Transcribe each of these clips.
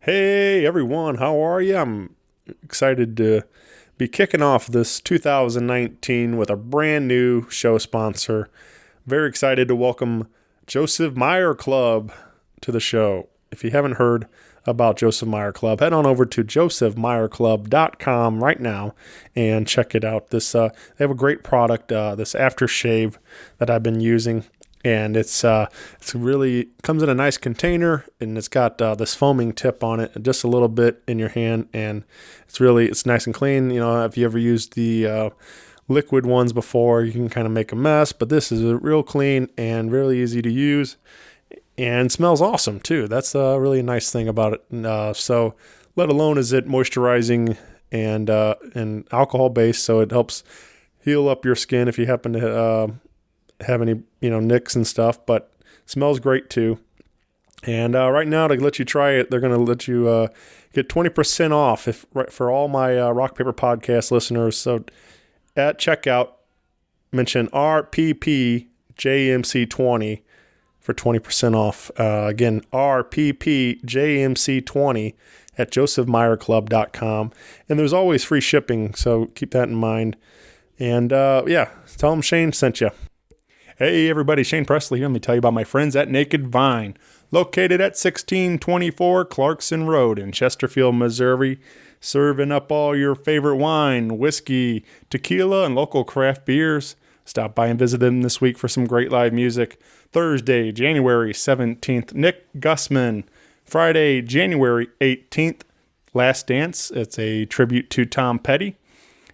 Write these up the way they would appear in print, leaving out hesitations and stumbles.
Hey everyone, how are you? I'm excited to be kicking off this 2019 with a brand new show sponsor. Very excited to welcome Joseph Meyer Club to the show. If you haven't heard about Joseph Meyer Club, head on over to josephmeyerclub.com right now and check it out. They have a great product, this aftershave that I've been using. And it's really comes in a nice container, and it's got this foaming tip on it, just a little bit in your hand, and it's nice and clean. You know, if you ever used the liquid ones before, you can kind of make a mess, but this is real clean and really easy to use, and smells awesome too. That's a really nice thing about it. So, let alone is it moisturizing and alcohol based, so it helps heal up your skin if you happen to have any nicks and stuff, but smells great too. And right now, to let you try it, they're going to let you get 20% off for all my Rock Paper Podcast listeners. So at checkout, mention RPPJMC20 for 20% off. Again, RPPJMC20 at josephmeyerclub.com. And there's always free shipping, so keep that in mind. And tell them Shane sent you. Hey everybody, Shane Presley here. Let me tell you about my friends at Naked Vine, located at 1624 Clarkson Road in Chesterfield, Missouri, serving up all your favorite wine, whiskey, tequila, and local craft beers. Stop by and visit them this week for some great live music. Thursday, January 17th, Nick Gussman. Friday, January 18th, Last Dance. It's a tribute to Tom Petty.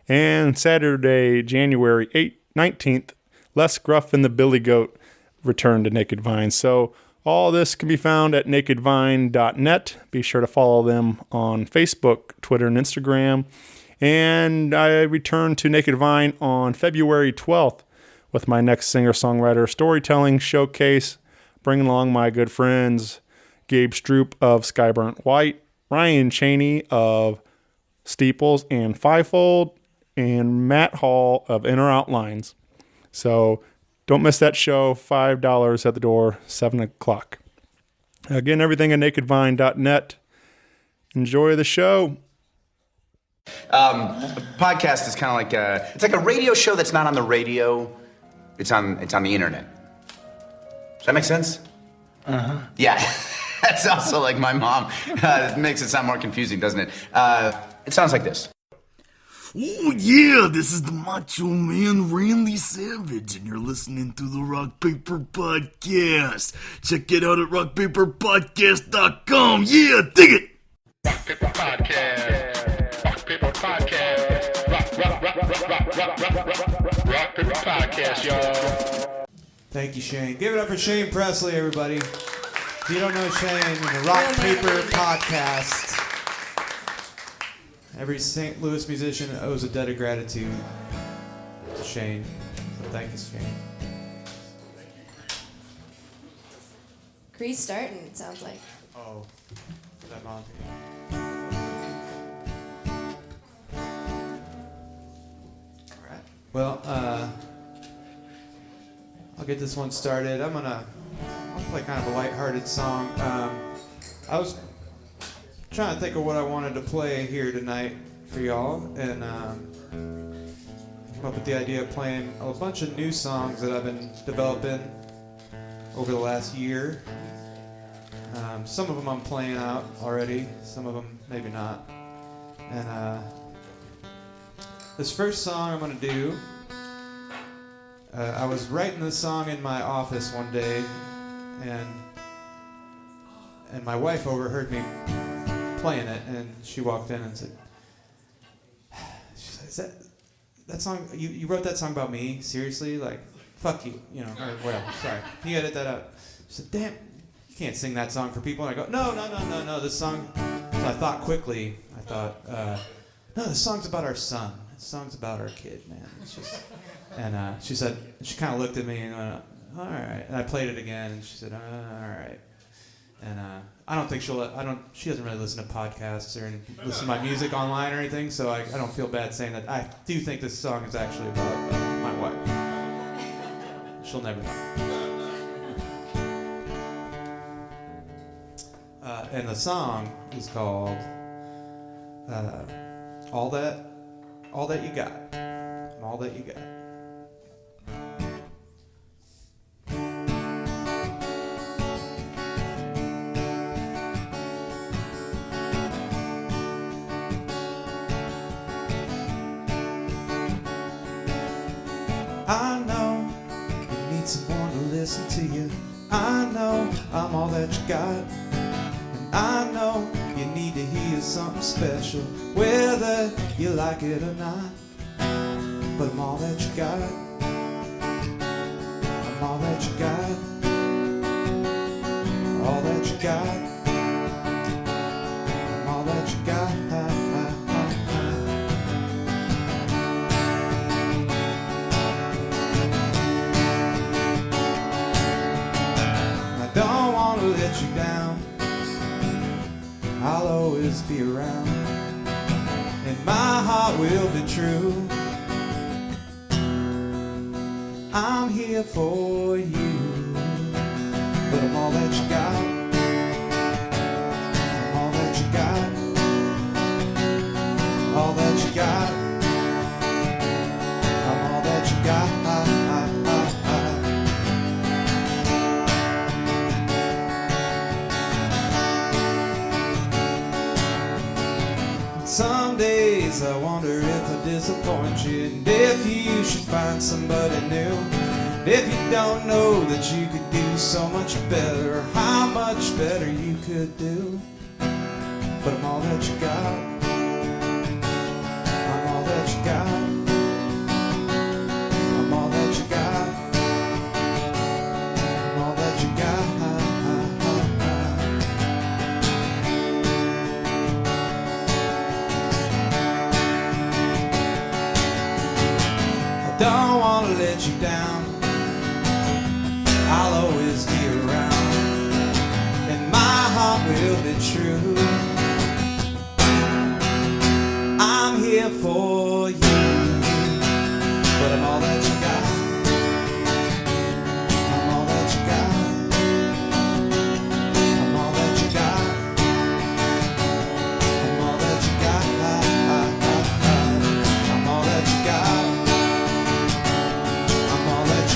And Saturday, January 19th, Les Gruff and the Billy Goat return to Naked Vine. So all this can be found at nakedvine.net. Be sure to follow them on Facebook, Twitter, and Instagram. And I return to Naked Vine on February 12th with my next Singer Songwriter Storytelling Showcase, bringing along my good friends Gabe Stroop of Skyburnt White, Ryan Cheney of Steeples and Fivefold, and Matt Hall of Inner Outlines. So don't miss that show, $5 at the door, 7 o'clock. Again, everything at nakedvine.net. Enjoy the show. A podcast is kind of like it's like a radio show that's not on the radio. It's on the internet. Does that make sense? Uh-huh. Yeah. That's also like my mom. It makes it sound more confusing, doesn't it? It sounds like this. Oh yeah, this is the Macho Man Randy Savage, and you're listening to the Rock Paper Podcast. Check it out at rockpaperpodcast.com. Yeah, dig it! Rock Paper Podcast. Rock Paper Podcast. Rock Paper Podcast, y'all. Thank you, Shane. Give it up for Shane Presley, everybody. If you don't know Shane, the Rock Paper Podcast. Every St. Louis musician owes a debt of gratitude to Shane. So thank you, Shane. Cree's starting, it sounds like. Oh, is that on? All right. Well, I'll get this one started. I'll play kind of a lighthearted song. I was trying to think of what I wanted to play here tonight for y'all, and came up with the idea of playing a bunch of new songs that I've been developing over the last year. Some of them I'm playing out already, some of them maybe not. And this first song I'm going to do, I was writing this song in my office one day, and my wife overheard me playing it, and she walked in and said, "Is that song? You wrote that song about me? Seriously? Like, fuck you, or whatever. Sorry. Can you edit that out?" She said, "Damn, you can't sing that song for people." And I go, "No. This song." So I thought quickly. No, this song's about our son. This song's about our kid, man. It's just. And she said, she kind of looked at me and went, "All right." And I played it again, and she said, "All right." And I don't think she doesn't really listen to podcasts or listen to my music online or anything, so I don't feel bad saying that. I do think this song is actually about my wife. She'll never know. And the song is called All That You Got. All That You Got. I know you need someone to listen to you. I know I'm all that you got. And I know you need to hear something special, whether you like it or not. But I'm all that you got. I'm all that you got. All that you got. I'm all that you got. Don't want to let you down. I'll always be around, and my heart will be true. I'm here for you, but I'm all that you got. I'm all that you got. All that you got. I'm all that you got. Some days I wonder if I disappoint you, and if you should find somebody new. If you don't know that you could do so much better, or how much better you could do. But I'm all that you got. I'm all that you got. I'm all that you got. I'm all that you got. Don't want to let you down. I'll always be around, and my heart will be true. I'm here for you, but I'm all that you got. I'm all that you got. I'm all that you got. I'm all that you got. I'm all that you got. I'm all that you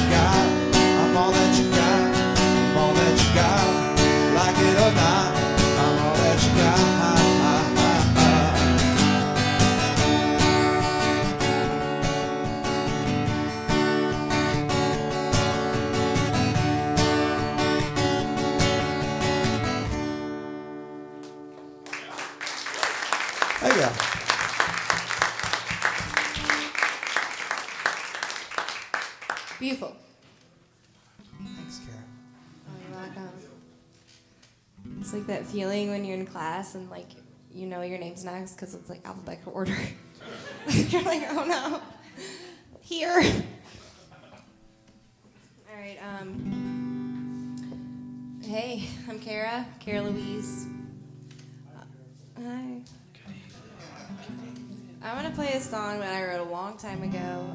got. I'm all that you got. I'm all that you got. Like it or not, I'm all that you got. There you go. Beautiful. Thanks, Cara. Oh, you're welcome. It's like that feeling when you're in class and like you know your name's next because it's like alphabetical order. You're like, oh no, here. All right. Hey, I'm Cara Louise. Hi. I want to play a song that I wrote a long time ago.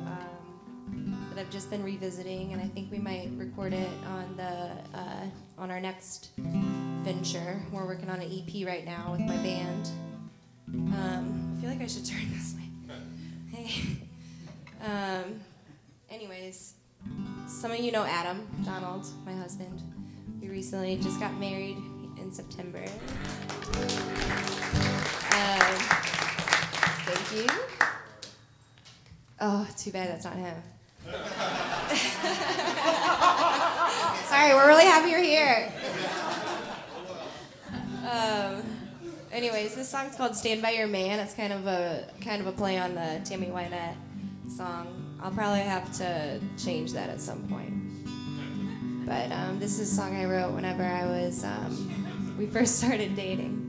That I've just been revisiting, and I think we might record it on our next venture. We're working on an EP right now with my band. I feel like I should turn this way. Hey. Anyways, some of you know Adam Donald, my husband. We recently just got married in September. Thank you. Oh, too bad that's not him. Sorry, we're really happy you're here. Anyways, this song's called "Stand by Your Man." It's kind of a play on the Tammy Wynette song. I'll probably have to change that at some point. But this is a song I wrote whenever I was we first started dating.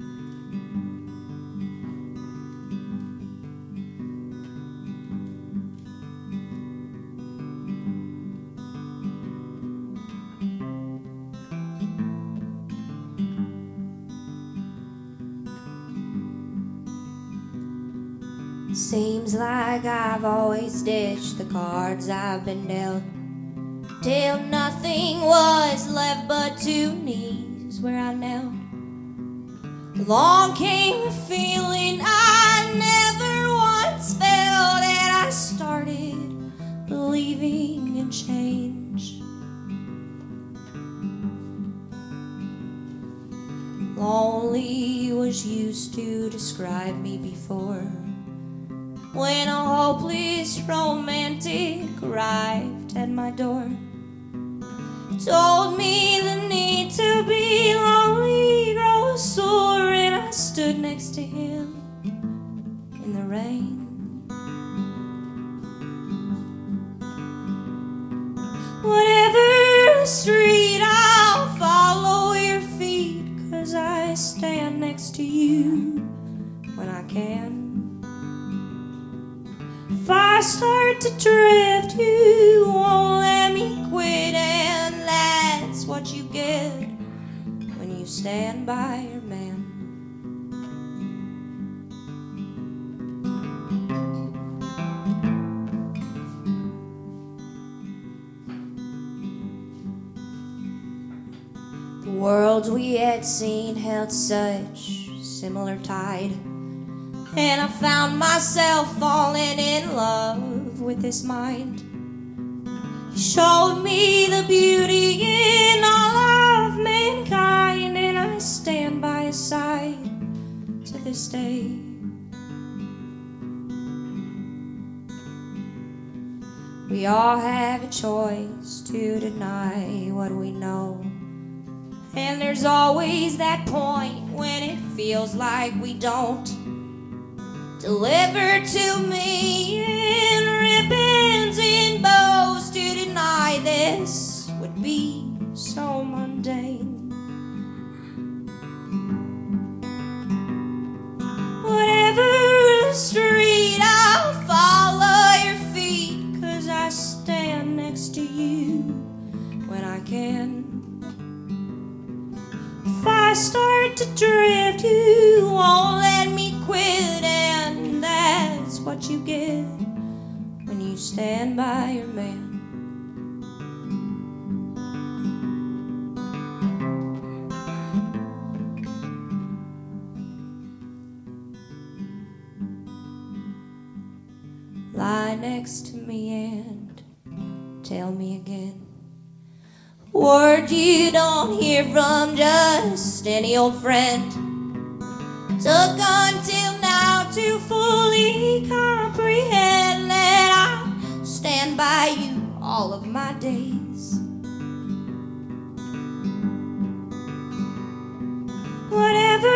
Seems like I've always ditched the cards I've been dealt, till nothing was left but two knees where I knelt. Along came the feeling I never once felt, and I started believing in change. Lonely was used to describe me before, when a hopeless romantic arrived at my door. Told me the need to be lonely grows sore, and I stood next to him in the rain. Whatever the street, I'll follow your feet, 'cause I stand next to you when I can. If I start to drift, you won't let me quit, and that's what you get when you stand by your man. The worlds we had seen held such similar tide, and I found myself falling in love with his mind. He showed me the beauty in all of mankind, and I stand by his side to this day. We all have a choice to deny what we know, and there's always that point when it feels like we don't. Deliver to me in ribbons and bows. To deny this would be so mundane. Whatever the street, I'll follow your feet, 'cause I stand next to you when I can. If I start to drift, you won't let me quit, and that's what you get when you stand by your man. Lie next to me and tell me again word you don't hear from just any old friend. Took until now to fully comprehend that I stand by you all of my days. Whatever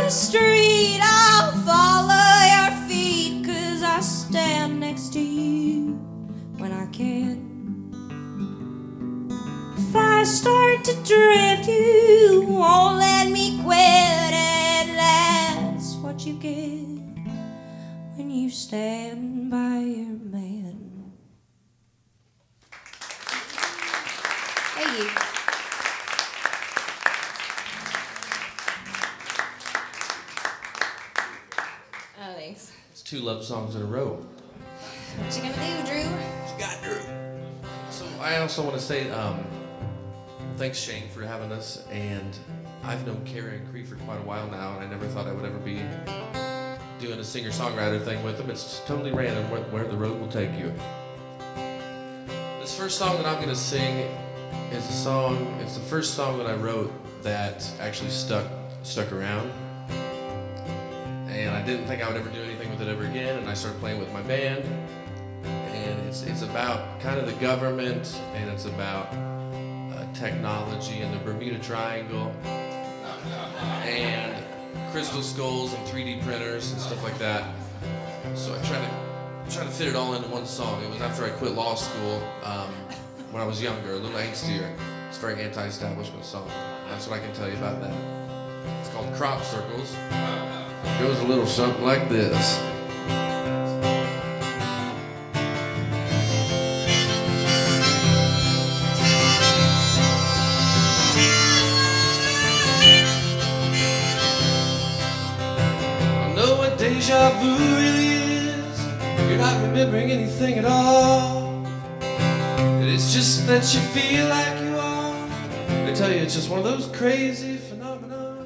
the street, I'll follow your feet, 'cause I stand next to you when I can. If I start to drift, you won't let me quit, and that's what you get when you stand by your man. Thank you. Oh, thanks. It's 2 love songs in a row. What you gonna do, Drew? What you got, Drew? So I also want to say thanks, Shane, for having us. And I've known Cara and Cree for quite a while now, and I never thought I would ever be doing a singer-songwriter thing with them. It's totally random where the road will take you. This first song that I'm going to sing is it's the first song that I wrote that actually stuck around. And I didn't think I would ever do anything with it ever again, and I started playing with my band. And it's about kind of the government, and it's about technology and the Bermuda Triangle, and crystal skulls and 3D printers and stuff like that. So I tried to fit it all into one song. It was after I quit law school when I was younger, a little angstier. It's a very anti-establishment song. That's what I can tell you about that. It's called Crop Circles. It goes a little something like this. Deja vu really is. You're not remembering anything at all. It's just that you feel like you are. They tell you it's just one of those crazy phenomena.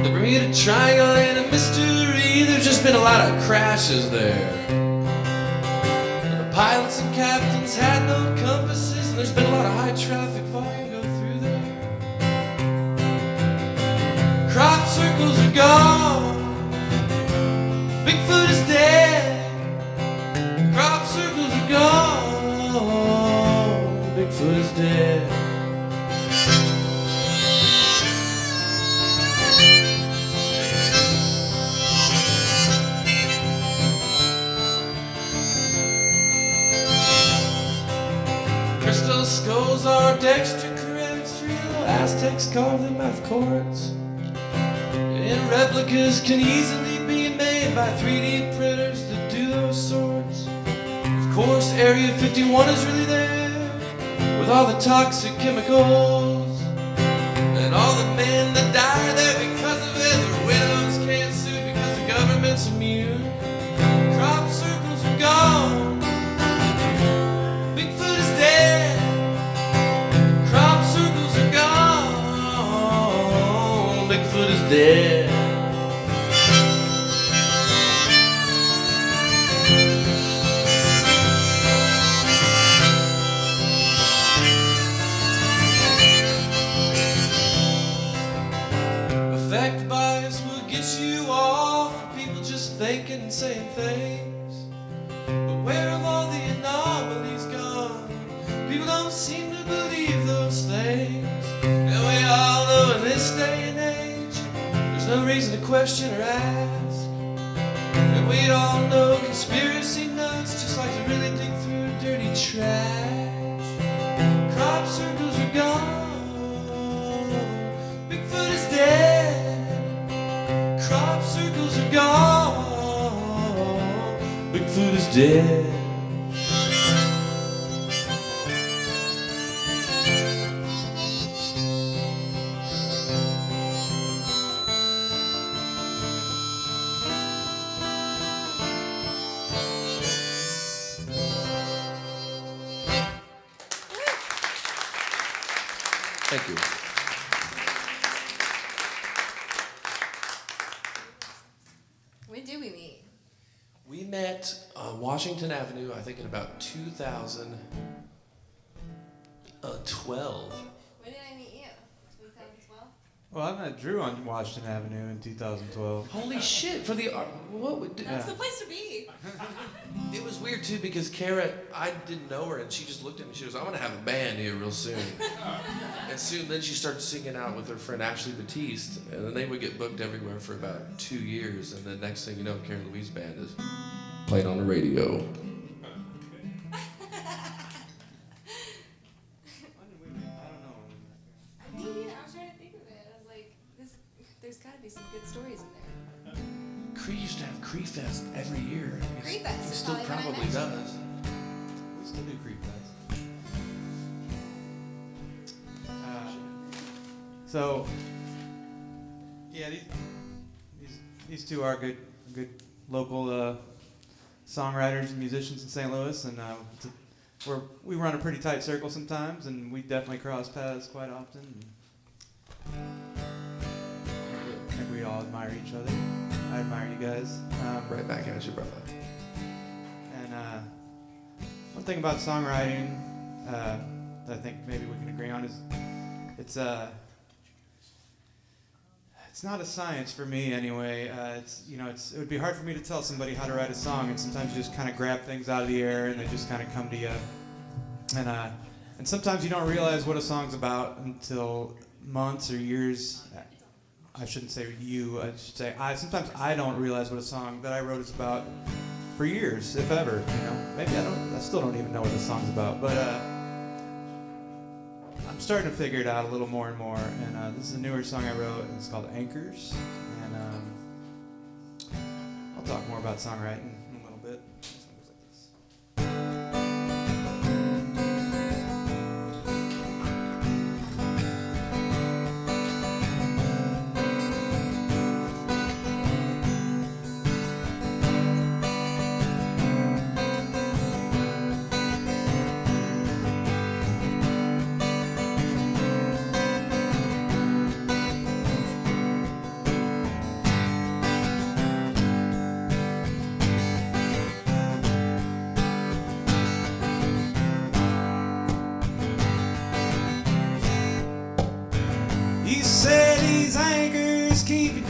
The Bermuda Triangle ain't a mystery, there's just been a lot of crashes there. And the pilots and captains had no compasses, and there's been a lot of high traffic volume go through there. Crop circles are gone, Bigfoot is dead. Crop circles are gone, Bigfoot is dead. Crystal skulls are dextrocarotid, Aztecs carved them out of quartz. And replicas can easily be made by 3D printers that do those sorts. Of course, Area 51 is really there, with all the toxic chemicals. And all the men that die there because of it, their widows can't sue because the government's immune. Crop circles are gone, Bigfoot is dead. Crop circles are gone, Bigfoot is dead. Effect bias will get you off for people just thinking and saying things. But where have all the anomalies gone? People don't seem to believe those things. And we all know in this day and age, there's no reason to question or ask. And we all know conspiracy nuts just like to really dig through dirty trash. Crop circles are gone, Bigfoot is dead. Crop circles are gone, Bigfoot is dead. Thank you. When did we meet? We met on Washington Avenue, I think in about 2012. When did I meet you? 2012? Well, I met Drew on Washington Avenue in 2012. Holy shit! For the what would That's the place to be. It was weird too because Cara, I didn't know her, and she just looked at me. She goes, "I'm gonna have a band here real soon." And then she started singing out with her friend Ashley Batiste, and then they would get booked everywhere for about 2 years. And then next thing you know, Cara Louise band is played on the radio. There's got to be some good stories in there. Cree used to have Cree Fest every year. Cree Fest It is still probably what I probably mentioned. does. We still do Cree Fest. So, yeah, these two are good local songwriters and musicians in St. Louis, and we run a pretty tight circle sometimes, and we definitely cross paths quite often. I think we all admire each other. I admire you guys. Right back at you, brother. And one thing about songwriting that I think maybe we can agree on is it's not a science for me anyway. It would be hard for me to tell somebody how to write a song, and sometimes you just kind of grab things out of the air and they just kind of come to you. And sometimes you don't realize what a song's about until months or years. I shouldn't say you. I should say sometimes I don't realize what a song that I wrote is about for years, if ever. Maybe I still don't even know what the song's about, but I'm starting to figure it out a little more and more. And this is a newer song I wrote, and it's called Anchors. And I'll talk more about songwriting in a little bit. This one goes like this.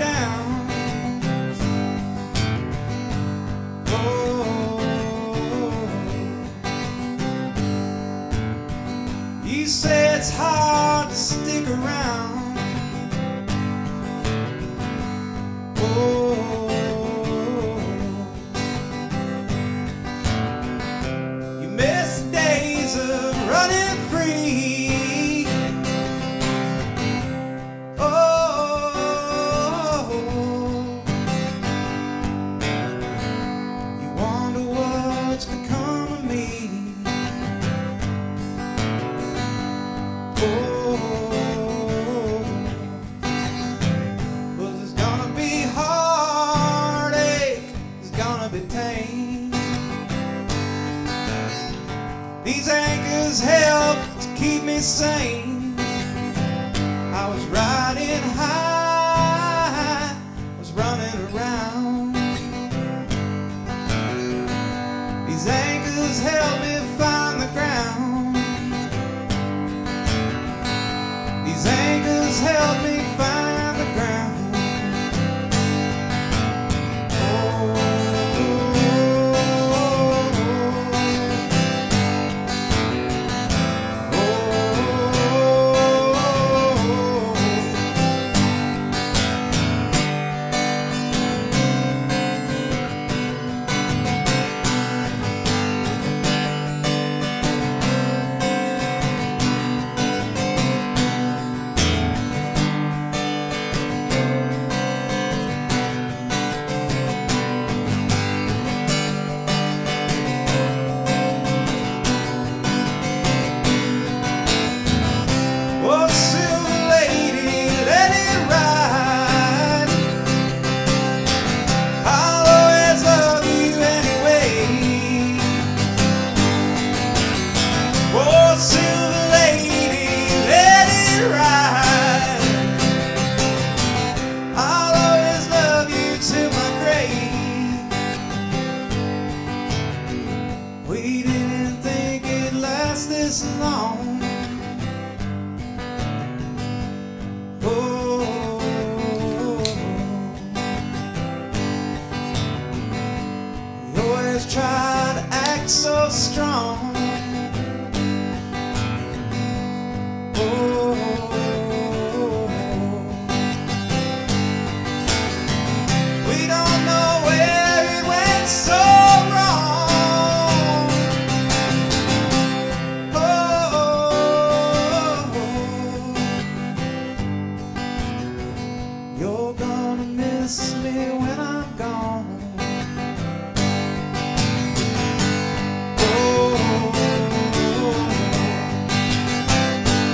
down. Oh, you say it's hard to stick around. Oh, you miss the days of running free. Oh, you wonder what's become of me. Oh, well, there's gonna be heartache, there's gonna be pain. These anchors help to keep me sane. I was riding high, was running around. These anchors help me find the ground. These anchors help me find the ground. Oh, silver lady, let it ride. I'll always love you anyway. Oh, silver lady, let it ride. I'll always love you to my grave. We didn't think it'd last this long. You always try to act so strong. We don't know where it went so wrong. You're gonna miss me when I'm gone.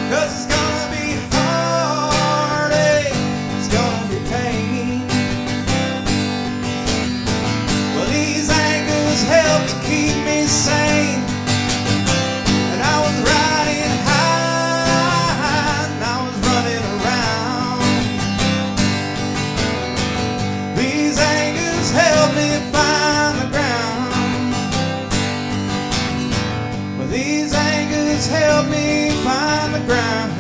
Cause it's gonna be heartache, it's gonna be pain. Well, these anchors help to keep me sane. And I was riding high, and I was running around. These anchors help me find the ground. Well, these anchors help me find the ground.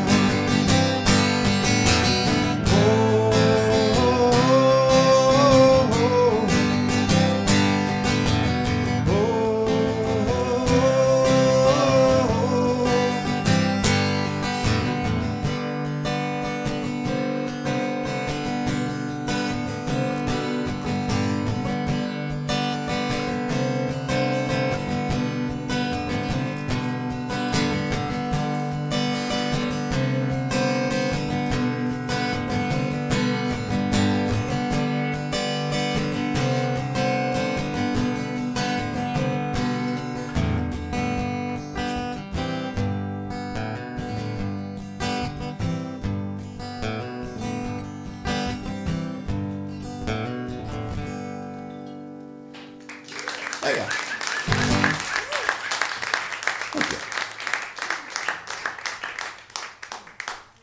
There you go.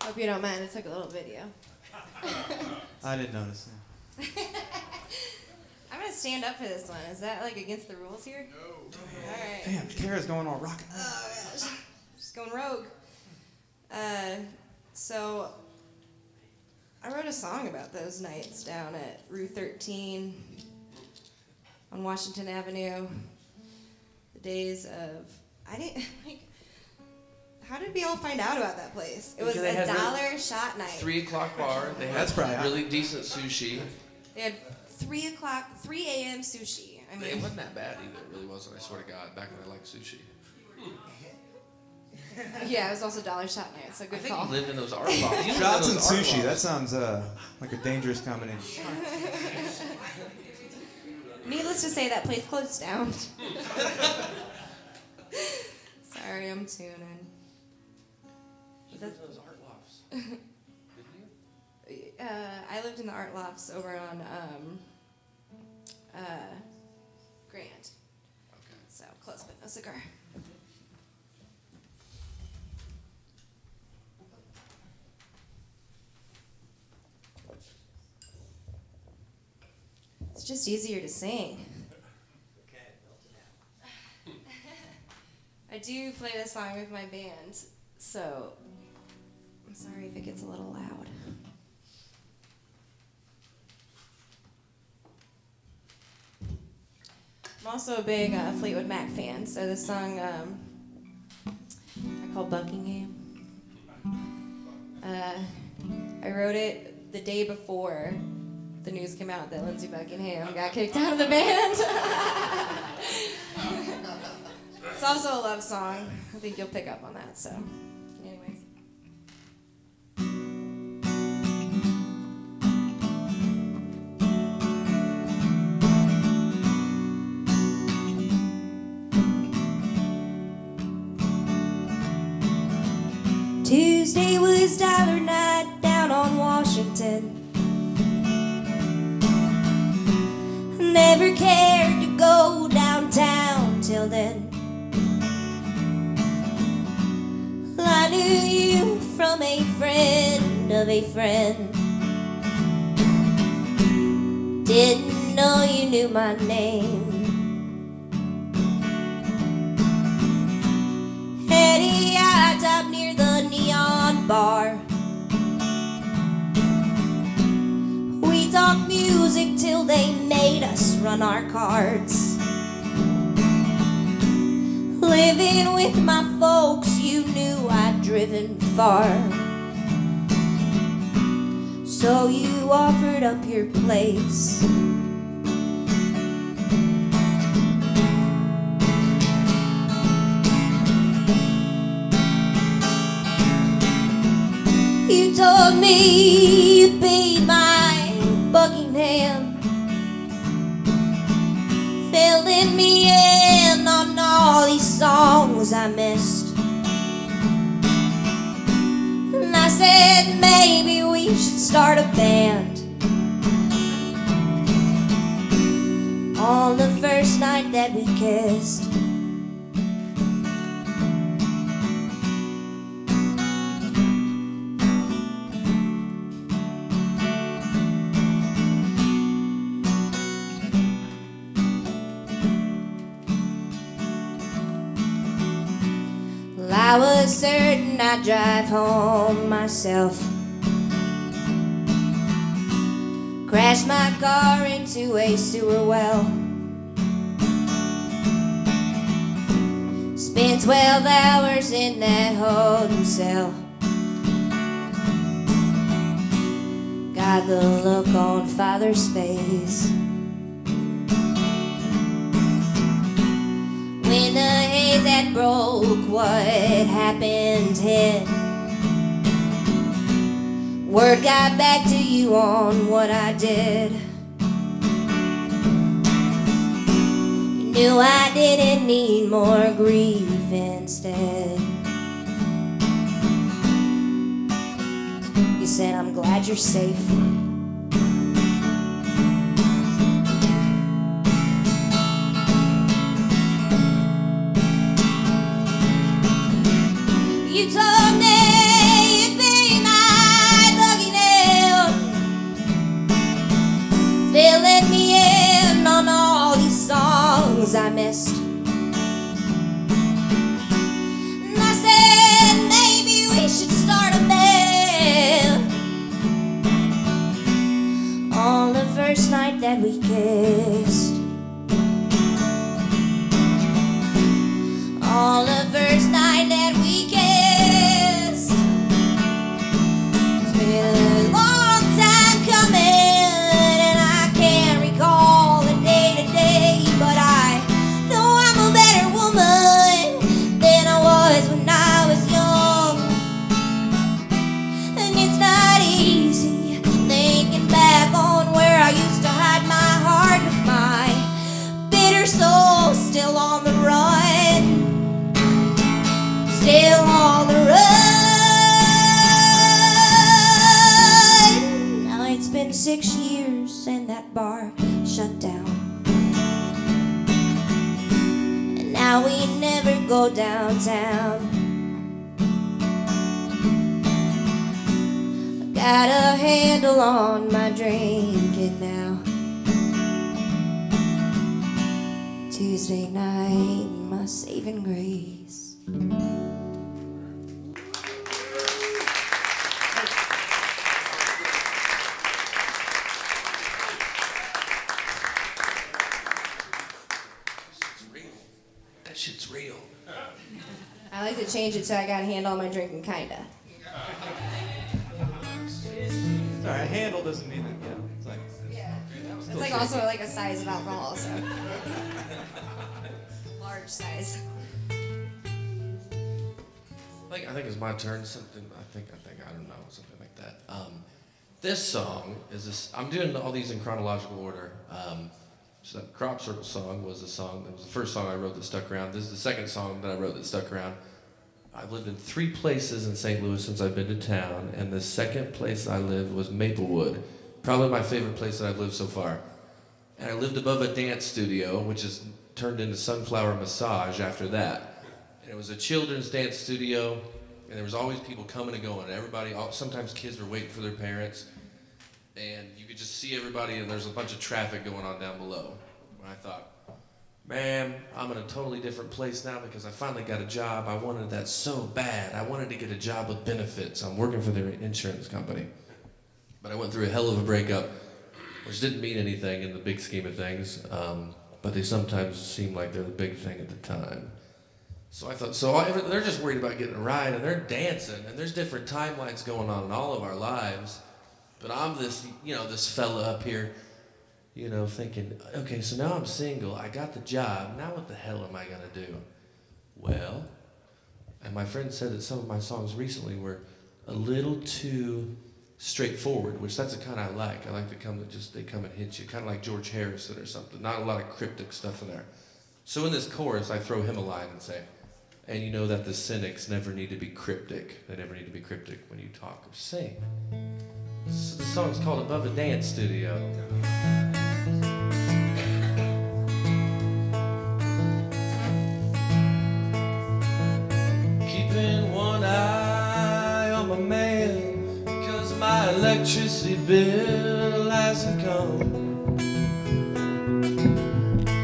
Hope you don't mind. I took a little video. I didn't notice that. I'm gonna stand up for this one. Is that like against the rules here? No. All right. Damn, Kara's going all rockin'. Oh gosh, just going rogue. So I wrote a song about those nights down at Route 13 on Washington Avenue. The days of, I didn't, like, how did we all find out about that place? It was Because they had $1 shot night. 3 o'clock bar. They had That's probably really decent sushi. They had 3 a.m. sushi. I It mean, wasn't that bad either. It really wasn't. I swear to God. Back when I liked sushi. yeah, it was also $1 shot night, so I good think call. you lived in those art lofts. You lived in Shots and those art sushi. That lofts. sounds like a dangerous combination. Needless to say, that place closed down. Sorry, I'm tuning. You lived in those art lofts. Didn't you? I lived in the art lofts over on Grant. Okay. So close, but no cigar. It's just easier to sing. I do play this song with my band, so I'm sorry if it gets a little loud. I'm also a big Fleetwood Mac fan, so this song I call Buckingham. I wrote it the day before the news came out that Lindsey Buckingham got kicked out of the band. It's also a love song. I think you'll pick up on that, so anyways. Tuesday was dollar night down on Washington. Never cared to go downtown till then. I knew you from a friend of a friend. Didn't know you knew my name. Eddie, I stopped near the neon bar. We talked music till they made us run our cards. Living with my folks, you knew I'd driven far. So you offered up your place. You told me you'd be my Buckingham, filling me in on all these songs I missed. And I said maybe we should start a band. On the first night that we kissed. I was certain I'd drive home myself. Crashed my car into a sewer well. Spent 12 hours in that holding cell. Got the look on Father's face when the haze that broke what happened hid. Word got back to you on what I did. You knew I didn't need more grief instead. You said, I'm glad you're safe. You told me you'd be my Buckingham, filling me in on all these songs I missed. And I said maybe we should start a band. on the first night that we kissed. On the first night that we kissed. It's been a long time coming, and I can't recall the day to day, but I know I'm a better woman than I was when I was young. And it's not easy thinking back on where I used to hide my heart with my bitter soul still on the run. Still on the run. Now it's been 6 years and that bar shut down. And now we never go downtown. I got a handle on my drinking now. Tuesday night, my saving grace. That shit's real. I like to change it to I got a handle on my drinking, kinda. Sorry, a handle doesn't mean that, it's like... Yeah. It's like also like a size of alcohol, so. Large size. I think it's my turn. Something I don't know, something like that. This song is this. I'm doing all these in chronological order. So that Crop Circle song was a song that was the first song I wrote that stuck around. This is the second song that I wrote that stuck around. I've lived in 3 places in St. Louis since I've been to town, and the second place I lived was Maplewood, probably my favorite place that I've lived so far. And I lived above a dance studio, which is turned into Sunflower Massage after that. And it was a children's dance studio, and there was always people coming and going. Everybody, sometimes kids were waiting for their parents, and you could just see everybody, and there's a bunch of traffic going on down below. And I thought, man, I'm in a totally different place now because I finally got a job. I wanted that so bad. I wanted to get a job with benefits. I'm working for their insurance company. But I went through a hell of a breakup, which didn't mean anything in the big scheme of things, but they sometimes seem like they're the big thing at the time. So I thought, they're just worried about getting a ride, and they're dancing, and there's different timelines going on in all of our lives. But I'm this, this fella up here, thinking, okay, so now I'm single, I got the job, now what the hell am I gonna do? Well, and my friend said that some of my songs recently were a little too straightforward, which that's the kind I like. I like they come and hit you, kind of like George Harrison or something. Not a lot of cryptic stuff in there. So in this chorus, I throw him a line and say, and you know that the cynics never need to be cryptic. They never need to be cryptic when you talk or sing. So the song's called Above a Dance Studio. Keeping one eye on my mail, cause my electricity bill hasn't come.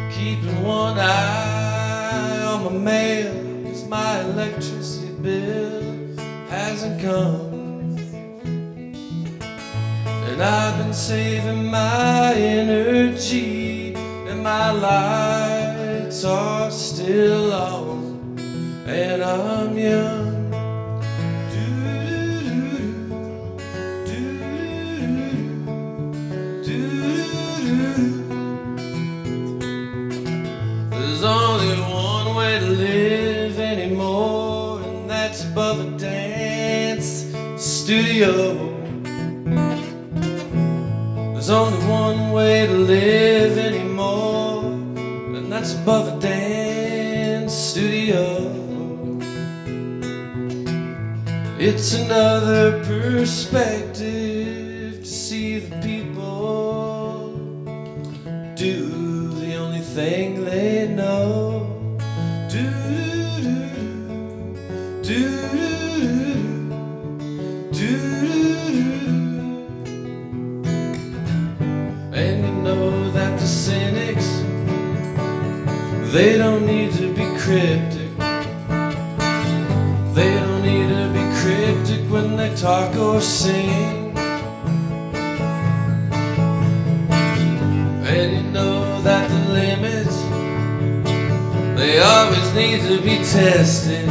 Keeping one eye on my mail, cause my electricity bill hasn't come. And I've been saving my energy, and my lights are still on, and I'm young. There's only one way to live anymore, and that's above a dance studio. There's only one way to live anymore, and that's above a dance studio. It's another perspective to see the people do the only thing they know. Do, do, do, and you know that the cynics, they don't need to be cryptic. They don't need to be cryptic when they talk or sing. always need to be tested.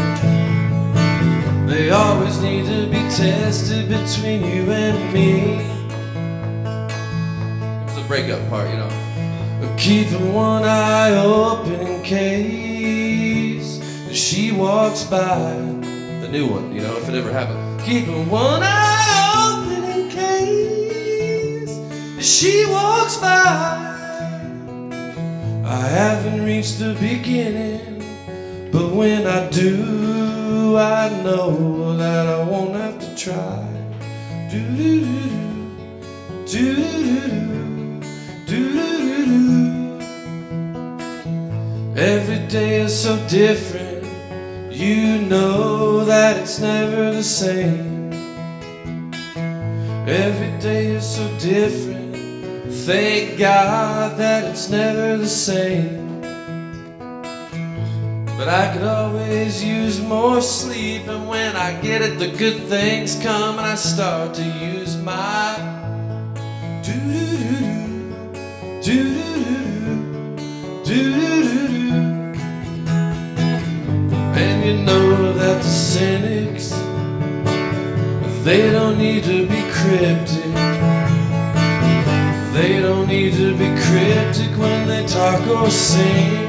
They always need to be tested between you and me. It's the breakup part, you know. Keeping one eye open in case she walks by. The new one, you know, if it ever happened. Keeping one eye open in case she walks by. I haven't reached the beginning, but when I do, I know that I won't have to try. Do-do-do-do, do-do-do-do, do-do-do-do. Every day is so different, you know that it's never the same. Every day is so different, thank God that it's never the same. But I could always use more sleep, and when I get it, the good things come, and I start to use my do-do-do-do, do-do-do-do, do-do-do-do. And you know that the cynics, they don't need to be cryptic. They don't need to be cryptic when they talk or sing.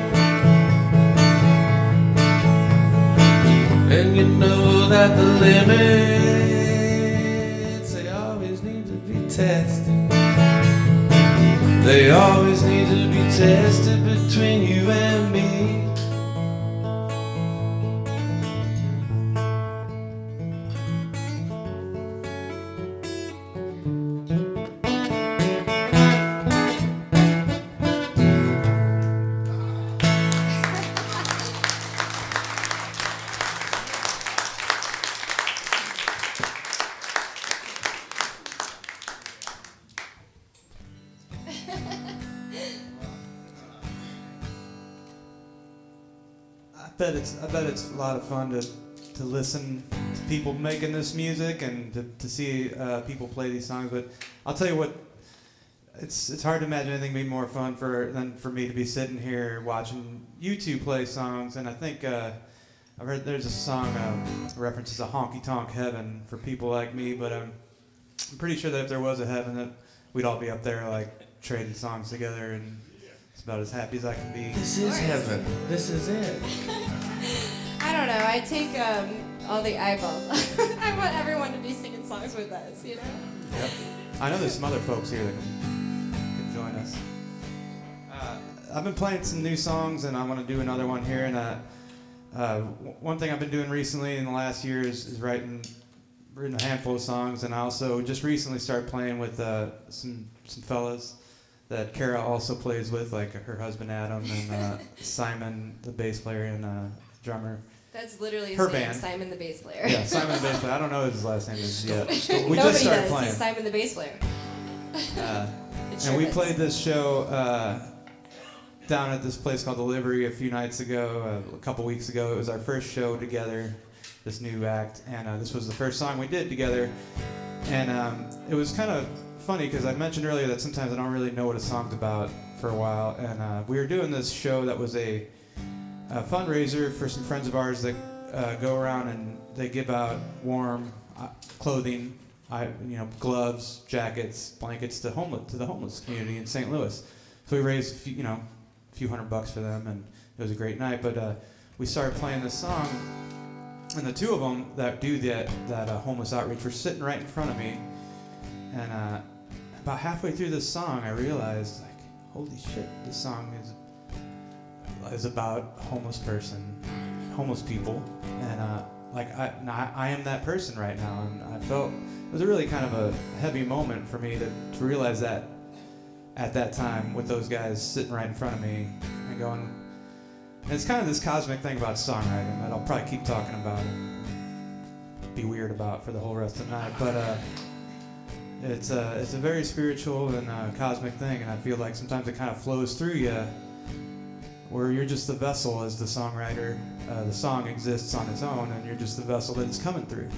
And you know that the limits, they always need to be tested. They always need to be tested between you and me. I bet it's a lot of fun to listen to people making this music and to see people play these songs. But I'll tell you what, it's hard to imagine anything being more fun than for me to be sitting here watching you two play songs. And I think I've heard there's a song references a honky tonk heaven for people like me. But I'm pretty sure that if there was a heaven, that we'd all be up there like trading songs together, and it's about as happy as I can be. This is heaven. This is it. I don't know. I take all the eyeballs. I want everyone to be singing songs with us, you know? Yep. I know there's some other folks here that can join us. I've been playing some new songs, and I want to do another one here. And one thing I've been doing recently in the last year is written a handful of songs, and I also just recently started playing with some fellas that Cara also plays with, like her husband Adam and Simon, the bass player and drummer. That's literally his Her name, band. Simon the bass player. Yeah, Simon the bass player. I don't know what his last name is yet. We Nobody just started does. playing. He's Simon the bass player. And we played this show down at this place called The Livery a few nights ago, a couple weeks ago. It was our first show together, this new act, and this was the first song we did together. And it was kind of funny because I mentioned earlier that sometimes I don't really know what a song's about for a while. And we were doing this show that was a fundraiser for some friends of ours that go around and they give out warm clothing, gloves, jackets, blankets to the homeless community in St. Louis. So we raised a few $100 for them, and it was a great night. But we started playing this song, and the two of them that do that homeless outreach were sitting right in front of me. And about halfway through this song, I realized, like, holy shit, this song is about homeless people, and I am that person right now. And I felt it was a really kind of a heavy moment for me to realize that at that time with those guys sitting right in front of me and going. And it's kind of this cosmic thing about songwriting that I'll probably keep talking about and be weird about for the whole rest of the night, but it's a very spiritual and cosmic thing, and I feel like sometimes it kind of flows through you, where you're just the vessel as the songwriter. The song exists on its own, and you're just the vessel that it's coming through.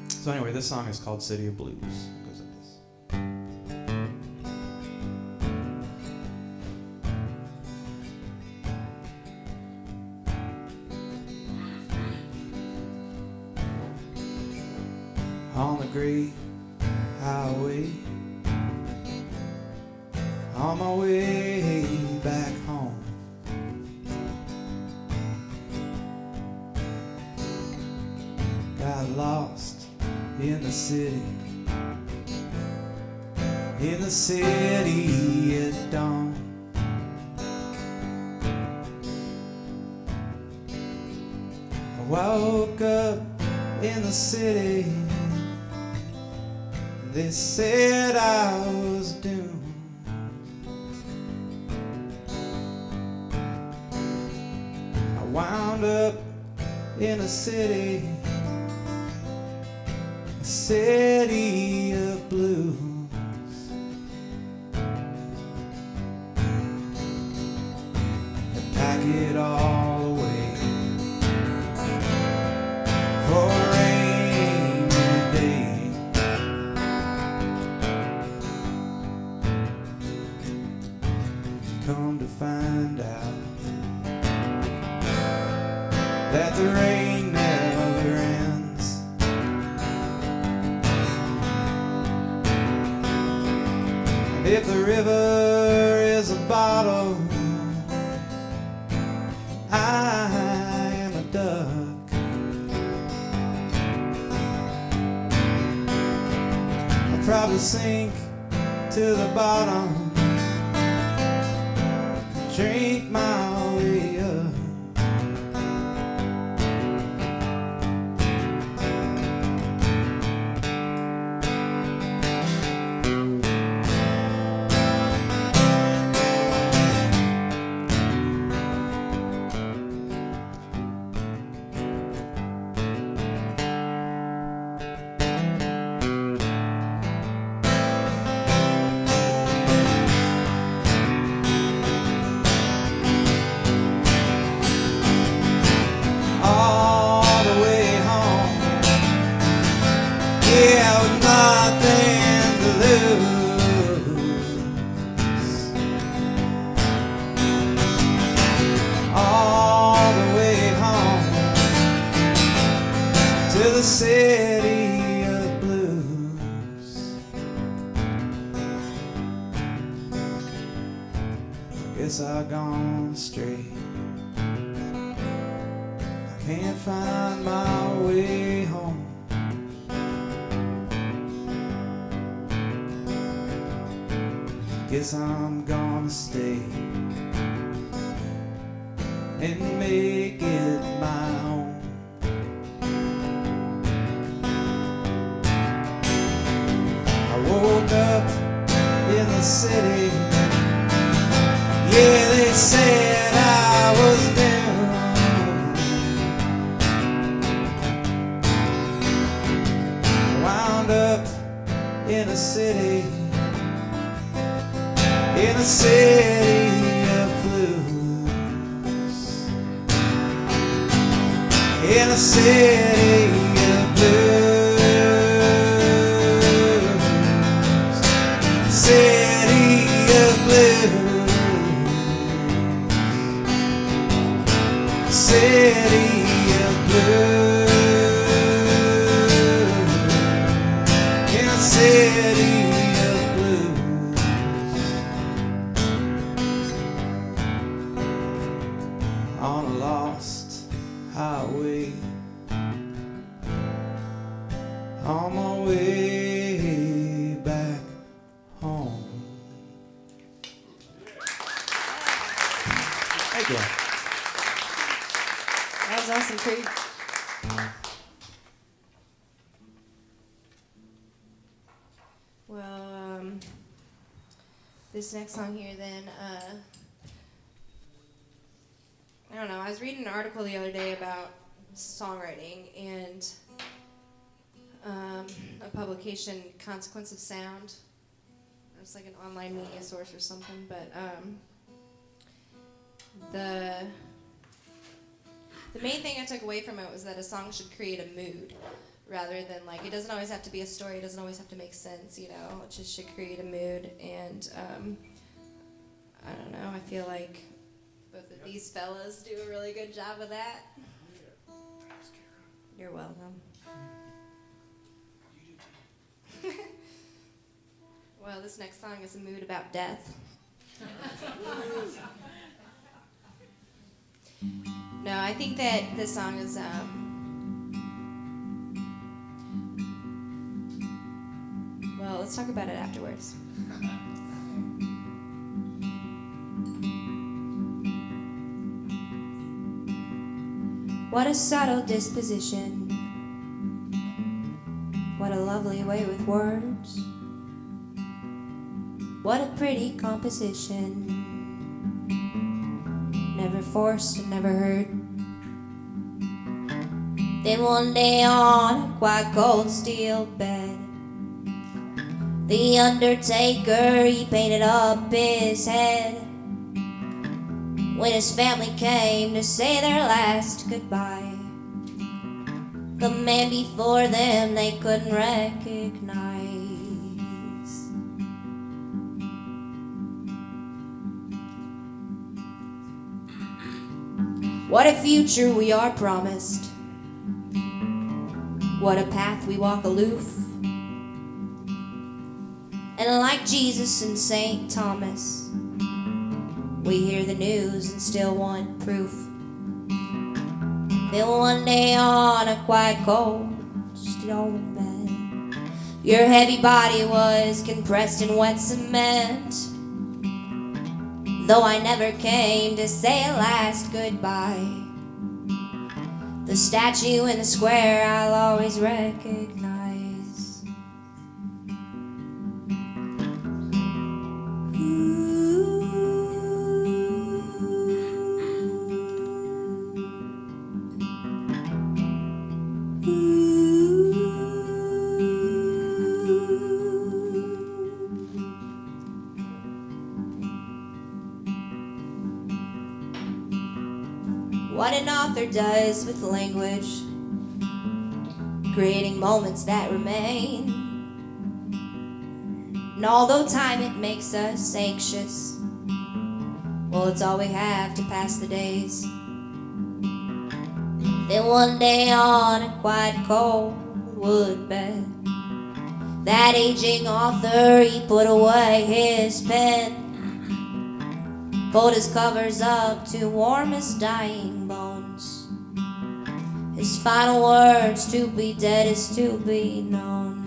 So anyway, this song is called City of Blues. It goes like this. on the great highway, on my way back home. Got lost in the city at dawn. I woke up in the city. They said I was doomed. I wound up in a city of blues. And pack it all away for a rainy day. Come to find out that the rain never ends. And if the river is a bottle, I am a duck. I'll probably sink to the bottom, drink my way up. All the way home, yeah, with nothing to lose. All the way home to the city of blues. Guess I've gone straight. Can't find my way home. Guess I'm gonna stay and make it my own. I woke up in the city. Yeah, they said I was doomed. Up in a city of blues, in a city of blues, city of blues, city of blues. City of blues, on a lost highway, on my way back home. Thank you. That was awesome, Cree. Well, this next song here, then, I don't know. I was reading an article the other day about songwriting and a publication, Consequence of Sound. It's like an online media source or something, but the main thing I took away from it was that a song should create a mood. Rather than, like, it doesn't always have to be a story, it doesn't always have to make sense, you know, it just should create a mood. And I don't know, I feel like both of these fellas do a really good job of that. You're welcome. Well, this next song is a mood about death. No, I think that this song is well, let's talk about it afterwards. What a subtle disposition. What a lovely way with words. What a pretty composition. Never forced and never hurt. Then one day on a quite cold steel bed, the undertaker, he painted up his head. When his family came to say their last goodbye, the man before them they couldn't recognize. What a future we are promised. What a path we walk aloof. And like Jesus and St. Thomas, we hear the news and still want proof. Then one day on a quite cold stone bed, your heavy body was compressed in wet cement. Though I never came to say a last goodbye, the statue in the square I'll always recognize. What an author does with language, creating moments that remain. And although time it makes us anxious, well, it's all we have to pass the days. Then one day on a quite cold wood bed, that aging author, he put away his pen, fold his covers up to warm his dying bones. His final words, to be dead is to be known.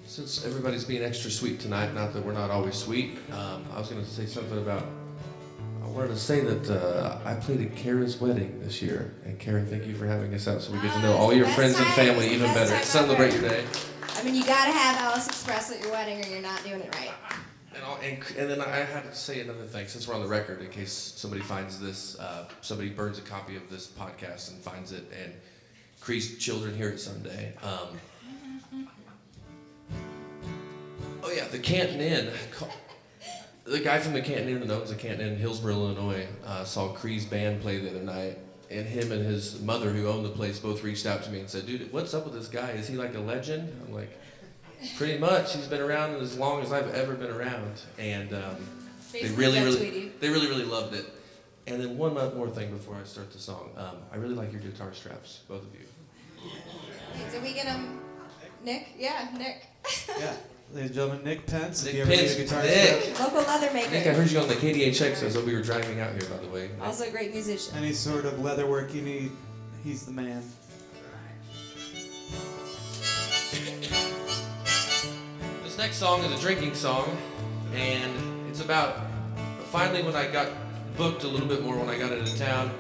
Since everybody's being extra sweet tonight, not that we're not always sweet, I was going to say something about, I wanted to say that I played at Cara's wedding this year. And Cara, thank you for having us out so we get to know all your friends and family even better. Celebrate your day. I mean, you gotta have Alice Express at your wedding or you're not doing it right. And then I had to say another thing, since we're on the record, in case somebody finds this, somebody burns a copy of this podcast and finds it, and Cree's children hear it someday. Oh yeah, the Canton Inn. The guy from the Canton Inn that owns the Canton Inn in Hillsborough, Illinois, saw Cree's band play the other night, and him and his mother, who owned the place, both reached out to me and said, "Dude, what's up with this guy? Is he like a legend?" I'm like, "Pretty much. He's been around as long as I've ever been around." And they really loved it. And then one more thing before I start the song. I really like your guitar straps, both of you. Wait, did we get him? Nick? Yeah, Nick. Yeah. Ladies and gentlemen, Nick Pence. Nick if you ever need a Pence, guitar Nick. strap. Local leather maker. Nick, I heard you on the KDHX as we were driving out here, by the way. Also a great musician. Any sort of leather work you need, he's the man. This next song is a drinking song, and it's about finally when I got booked a little bit more when I got into town.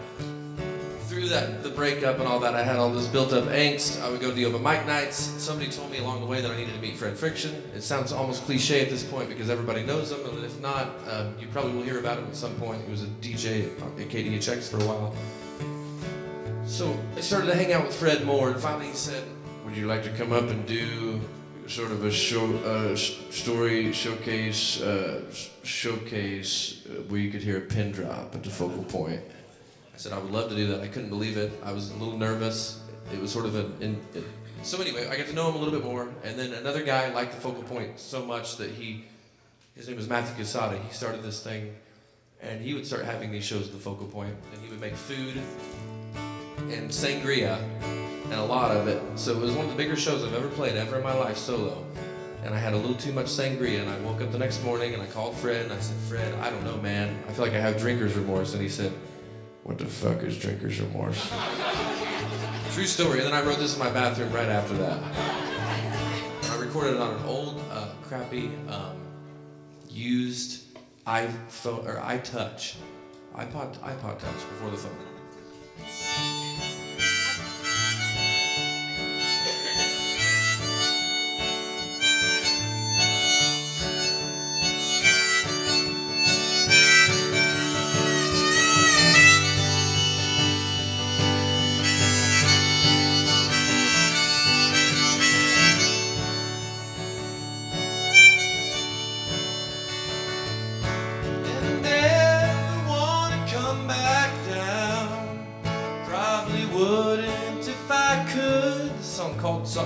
through the breakup and all that, I had all this built-up angst. I would go to the open mic nights. Somebody told me along the way that I needed to meet Fred Friction. It sounds almost cliche at this point because everybody knows him, and if not, you probably will hear about him at some point. He was a DJ at KDHX for a while. So I started to hang out with Fred more, and finally he said, "Would you like to come up and do sort of a story showcase where you could hear a pin drop at the focal point?" I said I would love to do that. I couldn't believe it. I was a little nervous. It was sort of so anyway, I got to know him a little bit more, and then another guy liked the focal point so much that his name was Matthew Casada. He started this thing, and he would start having these shows at the focal point, and he would make food and sangria, and a lot of it. So it was one of the bigger shows I've ever played ever in my life solo. And I had a little too much sangria, and I woke up the next morning and I called Fred and I said, "Fred, I don't know, man. I feel like I have drinker's remorse." And he said, "What the fuck is drinker's remorse?" True story. And then I wrote this in my bathroom right after that. I recorded it on an old, crappy, used iPhone or iTouch, iPod Touch before the phone.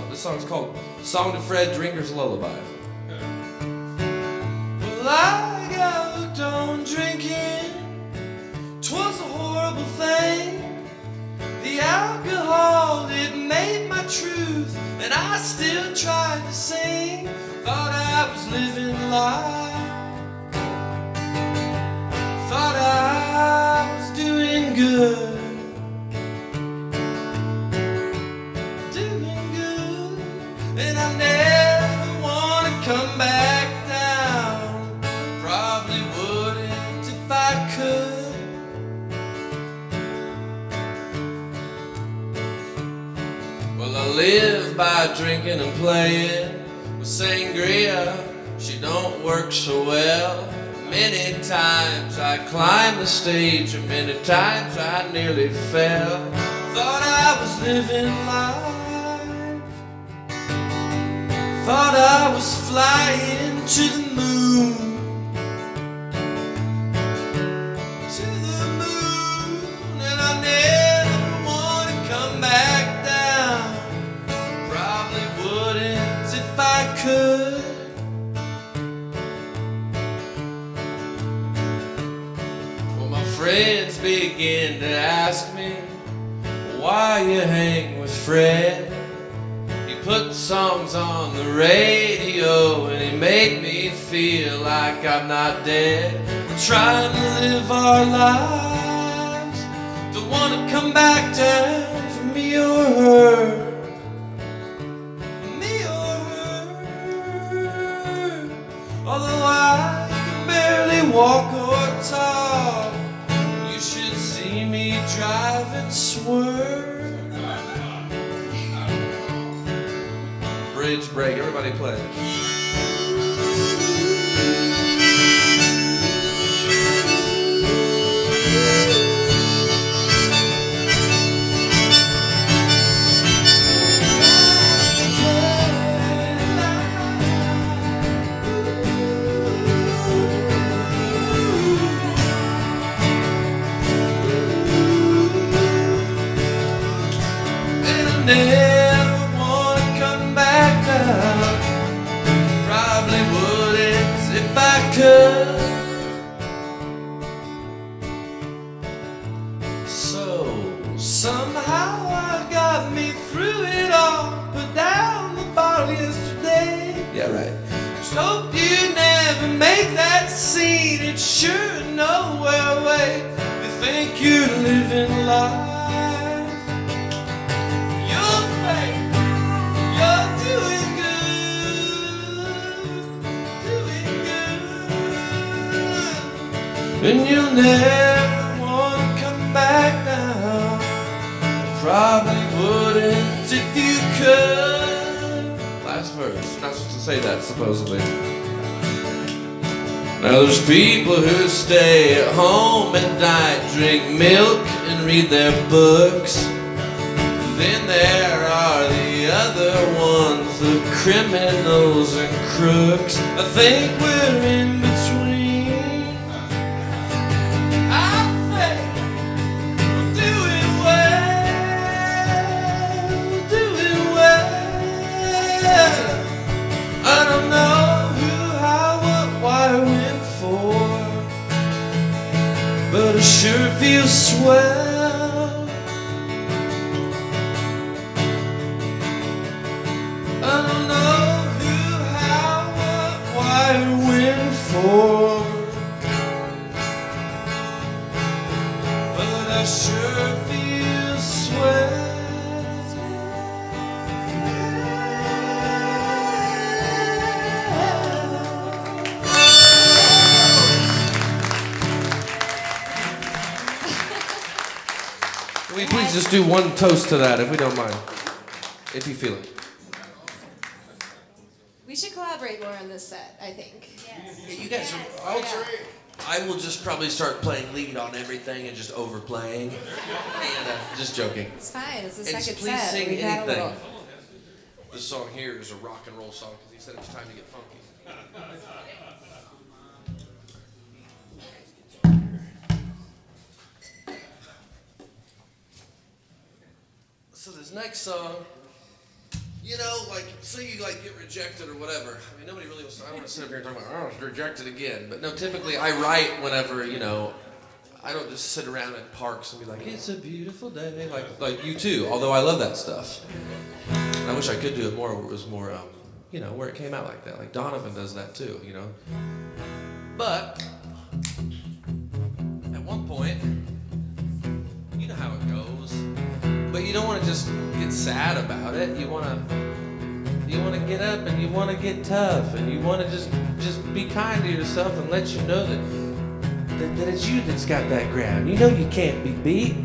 The song's called Song to Fred Drinker's Lullaby. Well, I got hooked on drinking. 'Twas a horrible thing. The alcohol, it made my truth, and I still tried to sing. Thought I was living life. Thought I was doing good. And I never want to come back down. Probably wouldn't if I could. Well, I live by drinking and playing with sangria. She don't work so well. Many times I climbed the stage, and many times I nearly fell. Thought I was living life. Thought I was flying to the moon. To the moon. And I never want to come back down. Probably wouldn't if I could. Well, my friends begin to ask me why you hang with Fred. Put songs on the radio and he made me feel like I'm not dead. We're trying to live our lives. Don't want to come back down for me or her. Me or her. Although I can barely walk or talk, you should see me drive and swerve. Bridge break, everybody play. And I never want to come back down. Probably wouldn't if I could. So somehow I got me through it all. Put down the bottle yesterday. Yeah, right. Just hope you never make that scene. It's sure nowhere away. You think you're living life. You're fake. You're doing good. And you'll never want to come back now. probably wouldn't if you could. Last verse. You're not supposed to say that, supposedly. Now there's people who stay at home at night, drink milk and read their books. Then there are the other ones, the criminals and crooks. I think we're in between. I think we're doing well, doing well. I don't know who, how, what, why, when for, but it sure feels swell. I don't know who, how, what, why, when for, but I sure feel swell. Can we please just do one toast to that, if we don't mind, if you feel it. We should collaborate more on this set, I think. Yeah, you guys are. I will just probably start playing lead on everything and just overplaying. And just joking. It's fine. It's the And second please set. sing We've had a anything. little. This song here is a rock and roll song because he said it's time to get funky. So this next song, you know, like, say you like get rejected or whatever. I mean, nobody really wants to, I don't want to sit up here and talk about, oh, I was rejected again. But no, typically I write whenever, you know, I don't just sit around in parks and be like, it's a beautiful day, like you too, although I love that stuff. And I wish I could do it more where it was more, you know, where it came out like that. Like Donovan does that too, you know. But at one point, you know how it goes. But you don't want to just get sad about it. You want to get up and you want to get tough and you want to just be kind to yourself and let you know that it's you that's got that ground. You know you can't be beat.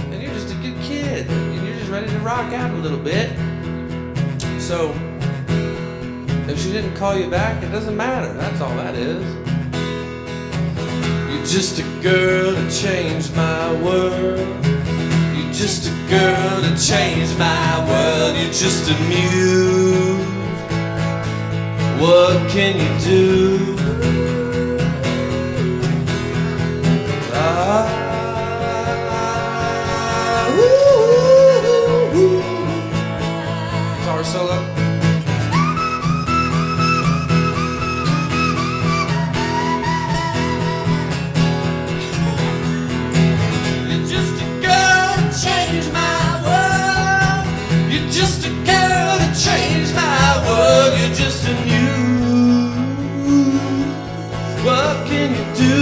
And you're just a good kid and you're just ready to rock out a little bit. So if she didn't call you back, it doesn't matter. That's all that is. You're just a girl to change my world. You're just a girl to change my world. You're just a muse. What can you do? Guitar solo. Change my world. You're just a girl to change my world. You're just a muse. What can you do?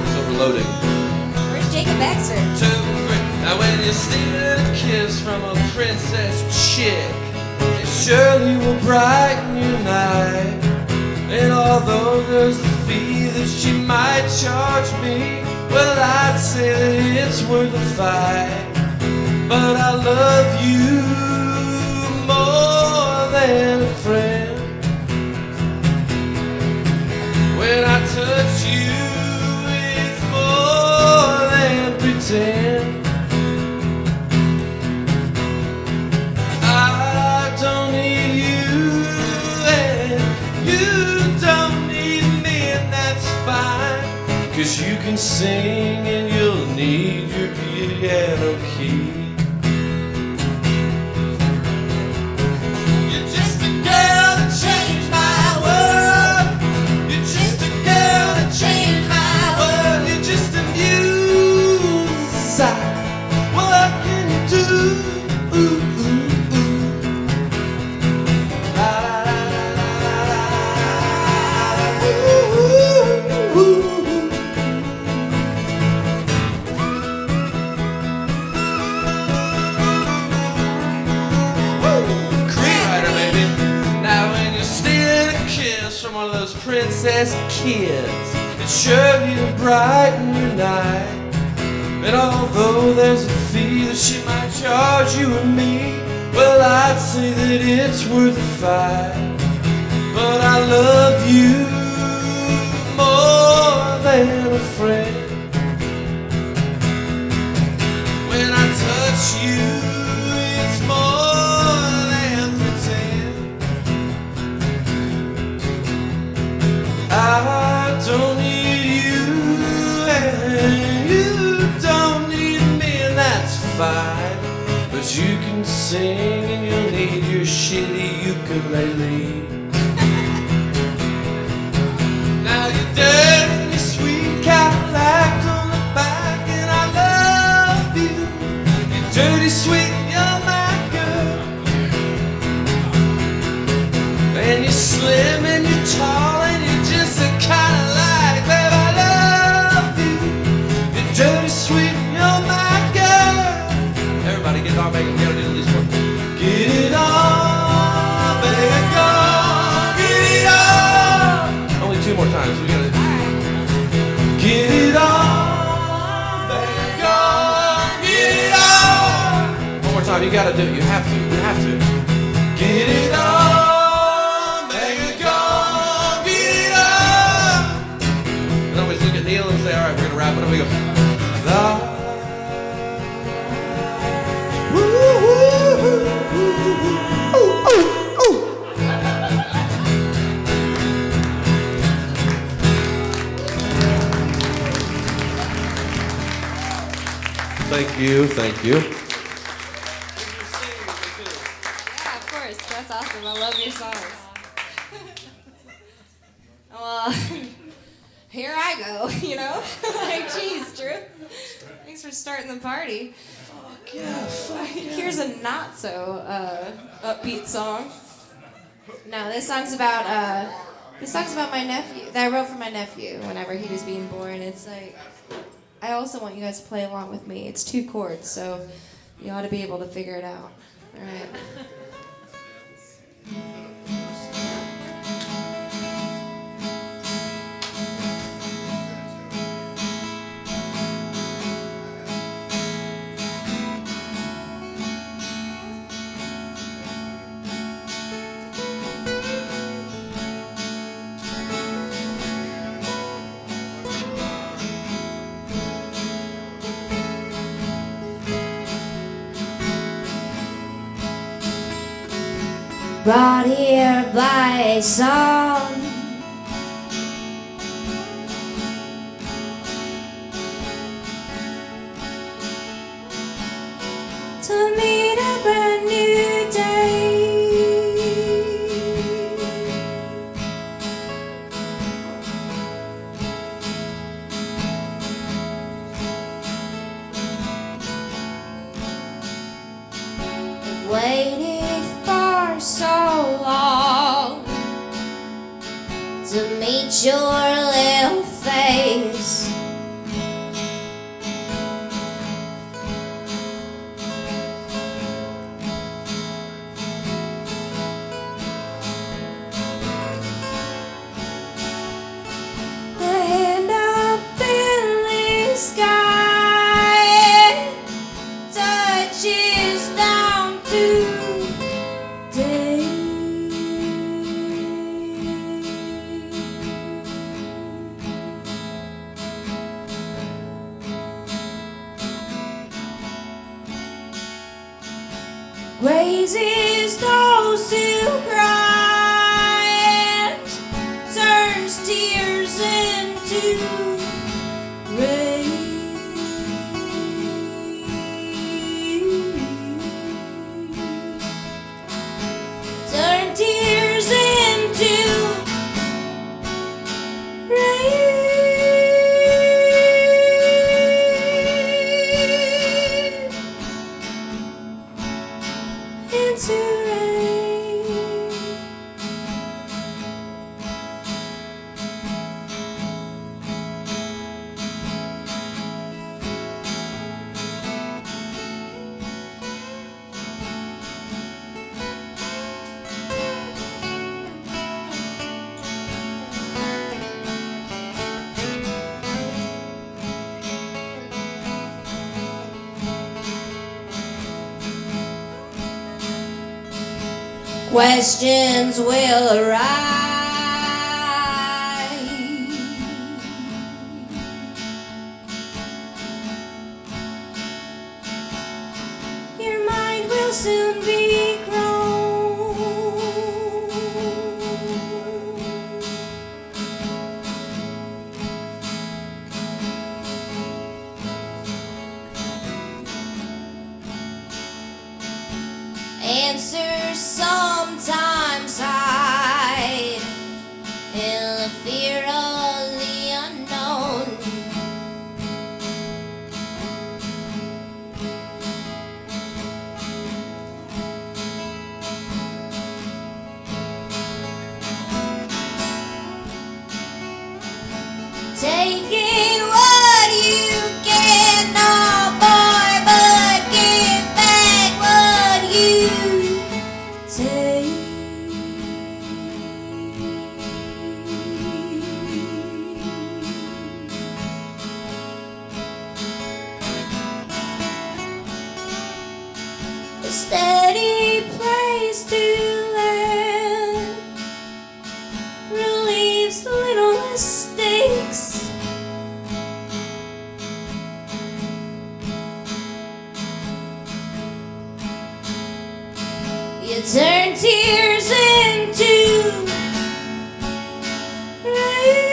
It's overloading. Where's Jacob Baxter? Now when you steal a kiss from a princess chick, it surely will brighten your night. And although there's the fee that she might charge me, well, I'd say that it's worth a fight. But I love you more than a friend. When I touch you, it's more than pretend. Cause you can sing and you'll need your piano key. You're just a girl to change my world. You're just a girl to change my world. You're just a muse. What can you do? Ooh, ooh, ooh. La, la, la, la, la, la. Ooh, ooh, ooh. from one of those princess kids. It's surely to brighten your night. And although there's a fee that she might charge you and me, well, I'd say that it's worth a fight. But I love you more than a friend. When I touch you, it's more than pretend. I don't need you, and you don't need me, and that's fine. But you can sing, and you'll need your shitty ukulele. Now you're dead and you're sweet Cadillac on the back, and I love you. You're dirty, sweet, and you're my girl. And you're slim and you're tall, and you're just the kind I like, babe. I love you. You're dirty, sweet, and you're my girl. Everybody get it on, baby. We gotta do this one. Get it on, baby, go. Get it on. Only 2 more times. We gotta get it on, baby, go. Get it on. One more time. You gotta do it. You have to. You have to. Get it on, baby, go. Get it on. And always look at Neil and say, all right, we're gonna wrap it up. We go. Thank you, thank you. Yeah, of course. That's awesome. I love your songs. Well, here I go, you know? Like, geez, Drew. Thanks for starting the party. Fuck yeah. Here's a not so upbeat song. No, this song's about my nephew that I wrote for my nephew whenever he was being born. It's like, I also want you guys to play along with me. It's 2 chords, so you ought to be able to figure it out. All right. Brought here by a song, to meet a brand new day. Waited for so long to meet your little face. The hand up in the sky touches down today. Raises those who cry and turns tears into rain. Turn tears into rain. Into questions will arise. Your mind will soon be grown. Answers sometimes hide in the fear of the unknown. Taking what you can, no boy, but give back what you take. A steady place to land relieves the little mistakes. You turn tears into rain,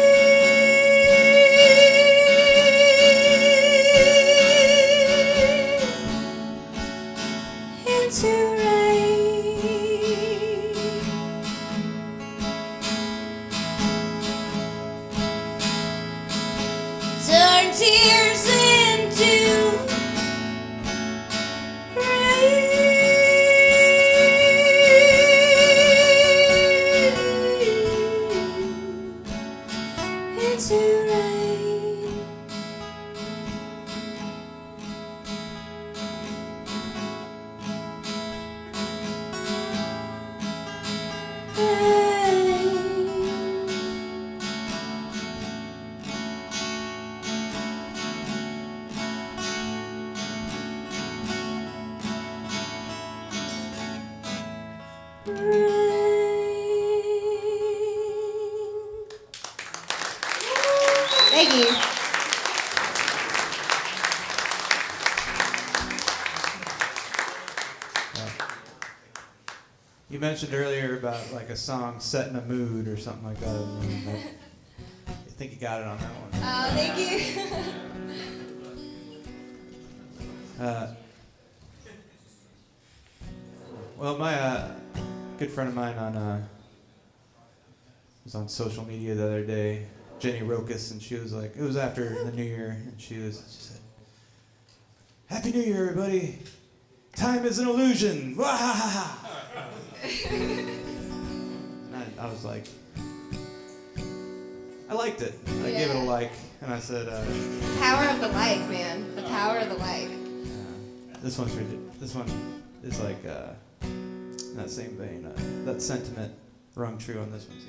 into rain. Turn tears into into rain. Thank you. You mentioned earlier about like a song setting a mood or something like that. I think you got it on that one. Oh, thank you. Well, my good friend of mine was on social media the other day, Jenny Rokas, and she was like, it was after the New Year, and she said, "Happy New Year, everybody! Time is an illusion!" Wah-ha-ha-ha. And I was like, I liked it. I gave it a like, and I said, Power of the like, man. The power of the like. this one is like in that same vein. That sentiment rung true on this one too.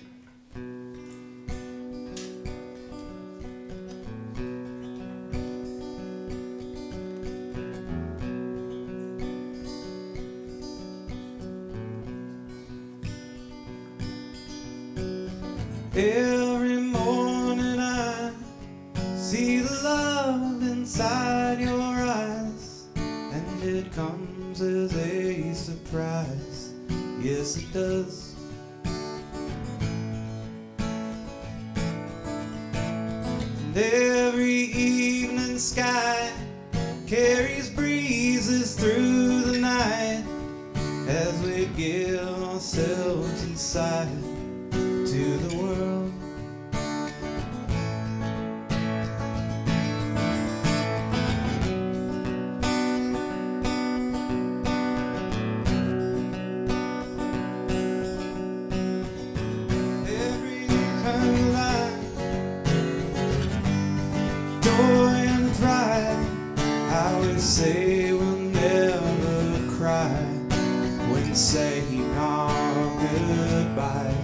Every morning I see the love inside your eyes, and it comes as a surprise. Yes, it does. And every evening sky carries breezes through the night as we give ourselves inside to the world. Every turn of life, joy and pride, I would say we'll never cry when saying our goodbyes.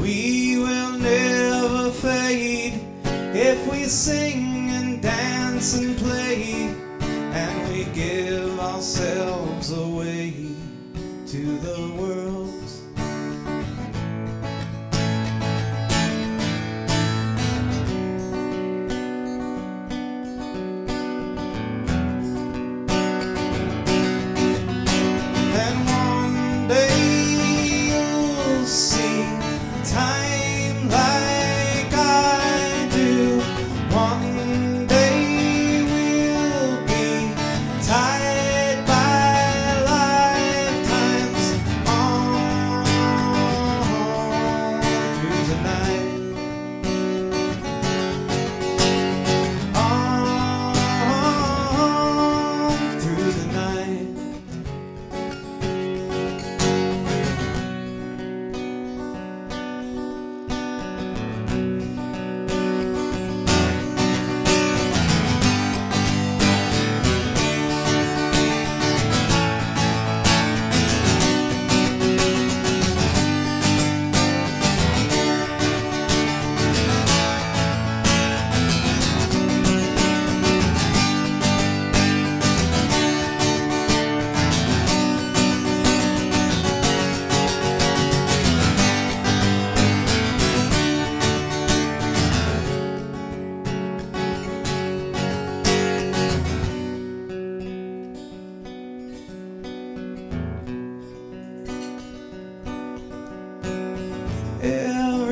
We will never fade if we sing and dance and play, and we give ourselves away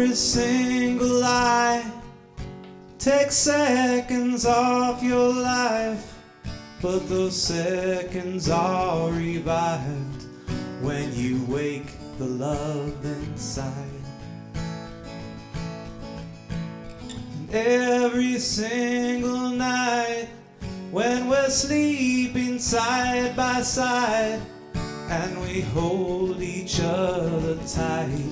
every single lie. Take seconds off your life, but those seconds are revived when you wake the love inside. And every single night when we're sleeping side by side and we hold each other tight,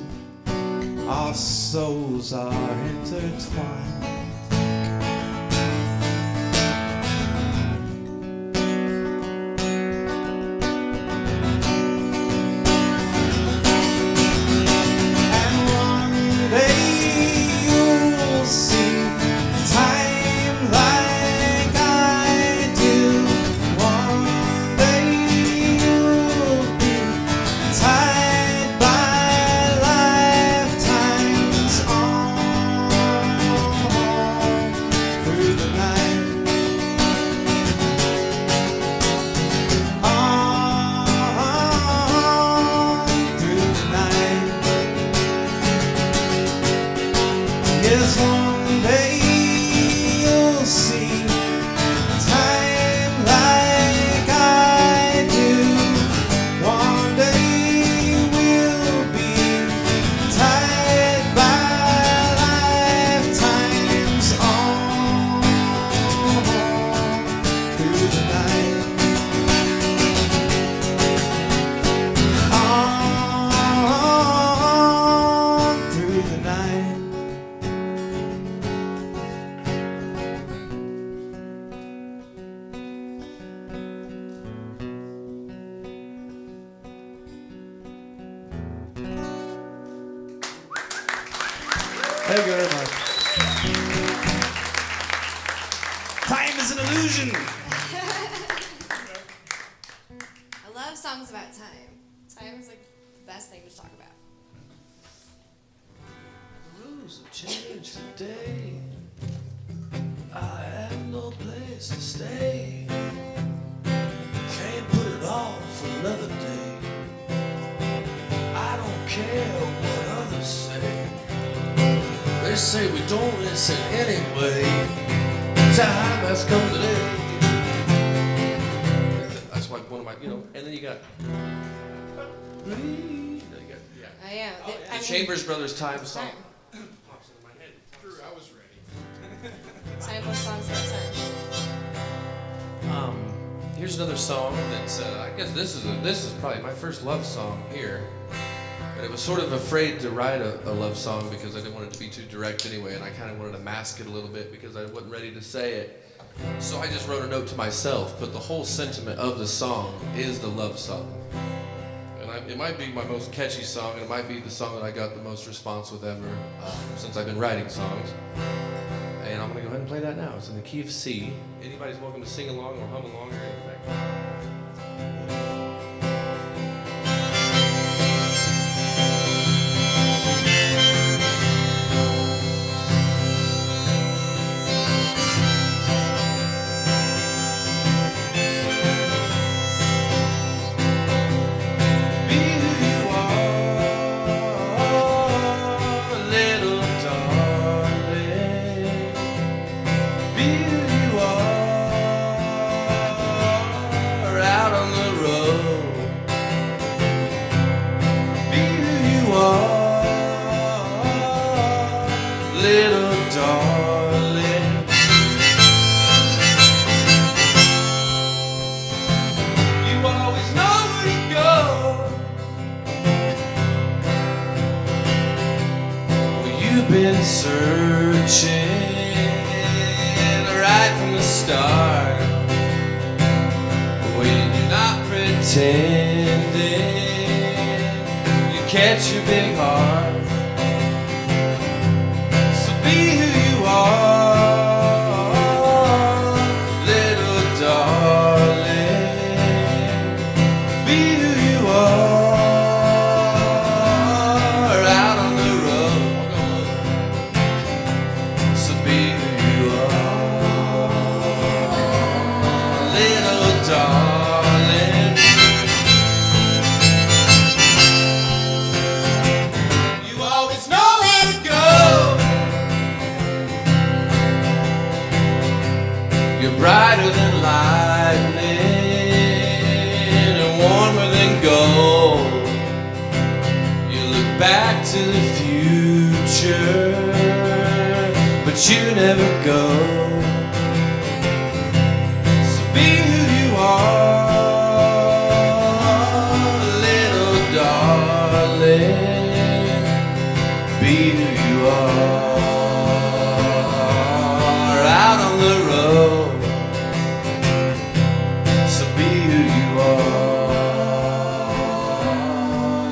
our souls are intertwined. Thank you very much. Time is an illusion. I love songs about time. Time is like the best thing to talk about. The rules have changed today. I have no place to stay. Can't put it off for another day. I don't care what others say. They say we don't listen anyway. Time has come today. That's like one of my, and then you got. Oh yeah. The Chambers Brothers Time song. Time. Pops into my head. Drew, I was ready. Timeless songs about time. Here's another song that's. I guess this is probably my first love song here. But I was sort of afraid to write a love song because I didn't want it to be too direct anyway, and I kind of wanted to mask it a little bit because I wasn't ready to say it. So I just wrote a note to myself, but the whole sentiment of the song is the love song. And it might be my most catchy song, and it might be the song that I got the most response with ever since I've been writing songs. And I'm going to go ahead and play that now. It's in the key of C. Anybody's welcome to sing along or hum along or anything. Been searching right from the start. When you're not pretending, you catch your big heart. So be who you are, little darling. Be who you are. You Back to the future, but you never go. So be who you are, little darling. Be who you are out on the road. So be who you are,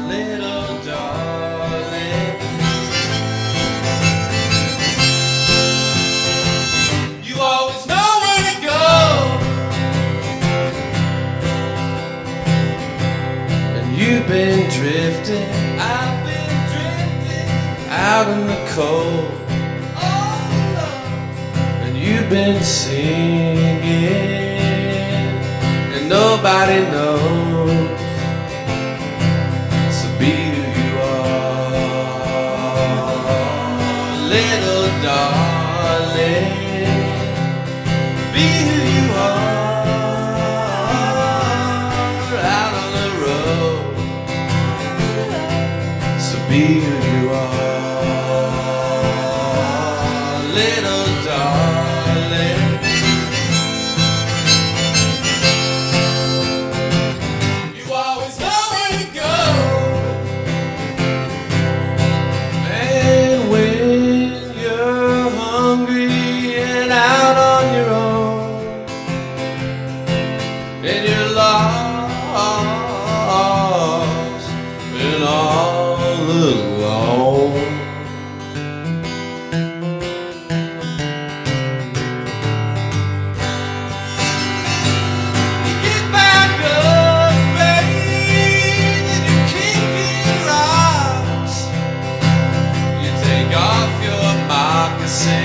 little darling. You always know where to go, and you've been drifting, I've been drifting out in the cold. And you've been singing, and nobody knows. So be who you are, little darling. Be who you are out on the road. So be who you are, little darling. You always know where to go. And when you're hungry and out on your own, and you're lost and all alone. Get back up, babe, and you're kicking rocks. You take off your moccasins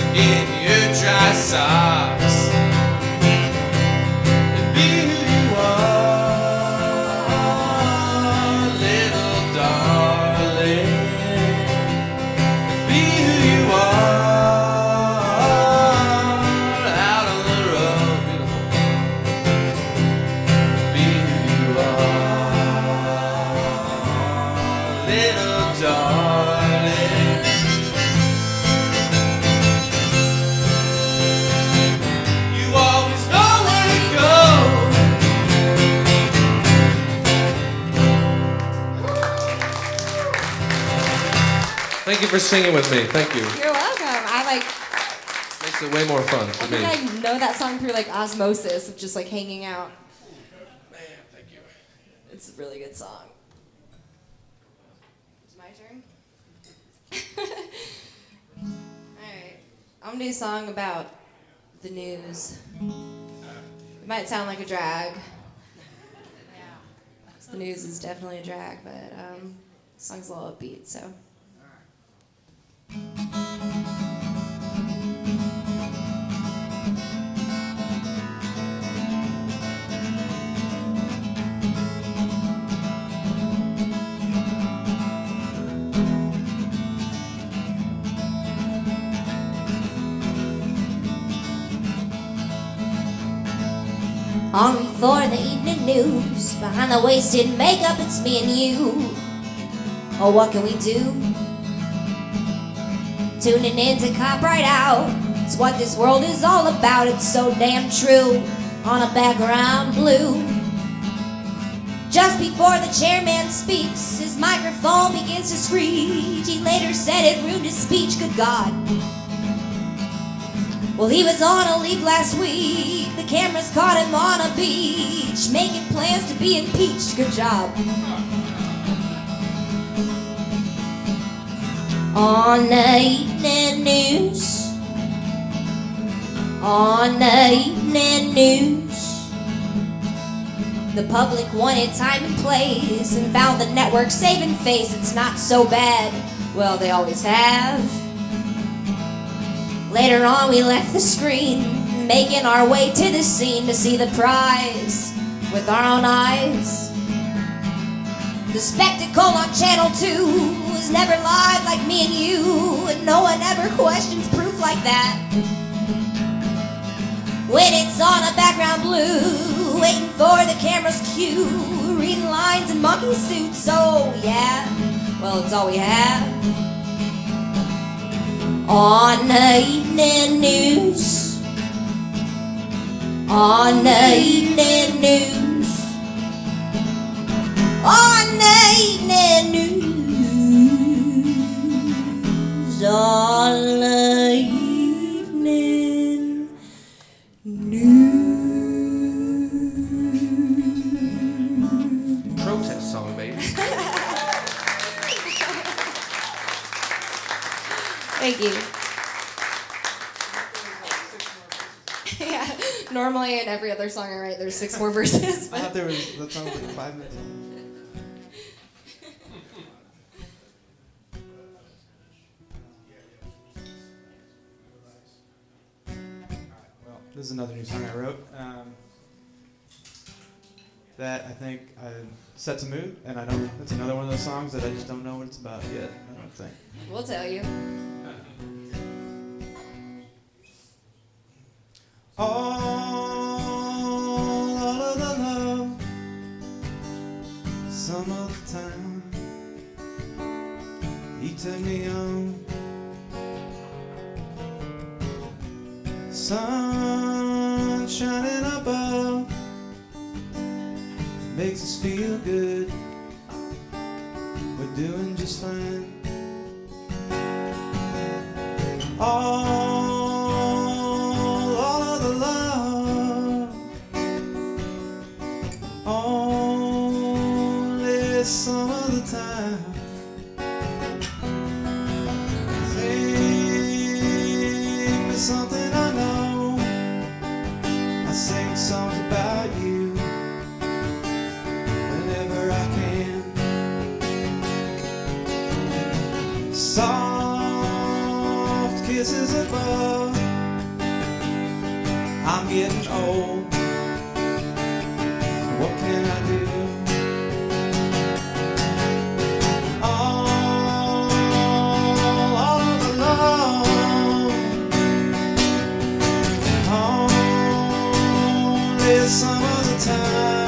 and get your dry socks. And be who you are, little darling. Be who you are out on the road. Beautiful. Be who you are, little darling. You always know where to go. Thank you for singing with me. Thank you. You're welcome. Makes it way more fun for I me. think I know that song through like osmosis of just like hanging out. Man, thank you. It's a really good song. It's my turn. Alright. I'm gonna do a song about the news. It might sound like a drag. The news is definitely a drag, but the song's a little upbeat, so. Hungry for the evening news. Behind the wasted makeup, it's me and you. Oh, what can we do? Tuning in to Cop Right Out. It's what this world is all about. It's so damn true. On a background blue. Just before the chairman speaks, his microphone begins to screech. He later said it ruined his speech. Good God. Well, he was on a leave last week. The cameras caught him on a beach, making plans to be impeached. Good job. On the evening news. On the evening news. The public wanted time and place and found the network saving face. It's not so bad. Well, they always have. Later on we left the screen, making our way to the scene to see the prize with our own eyes. The spectacle on Channel 2 was never live like me and you, and no one ever questions proof like that. When it's on a background blue, waiting for the camera's cue, green lines and monkey suits. Oh yeah, well it's all we have. On the evening news. On the evening news. On the evening news. On the evening news. Protest song, baby. Thank you. Yeah, normally in every other song I write, there's 6 more verses. I thought that song was like 5 minutes long. Well, this is another new song I wrote that I think sets a mood, and I don't. It's another one of those songs that I just don't know what it's about yet. I don't think. We'll tell you. All of the love, some of the time, he took me on. Sun shining above, makes us feel good. We're doing just fine. All of the love, only some of the time. Sing me something I know. I sing songs about you whenever I can. Soft kisses above. I'm getting old. What can I do? All of the love, only some of the time.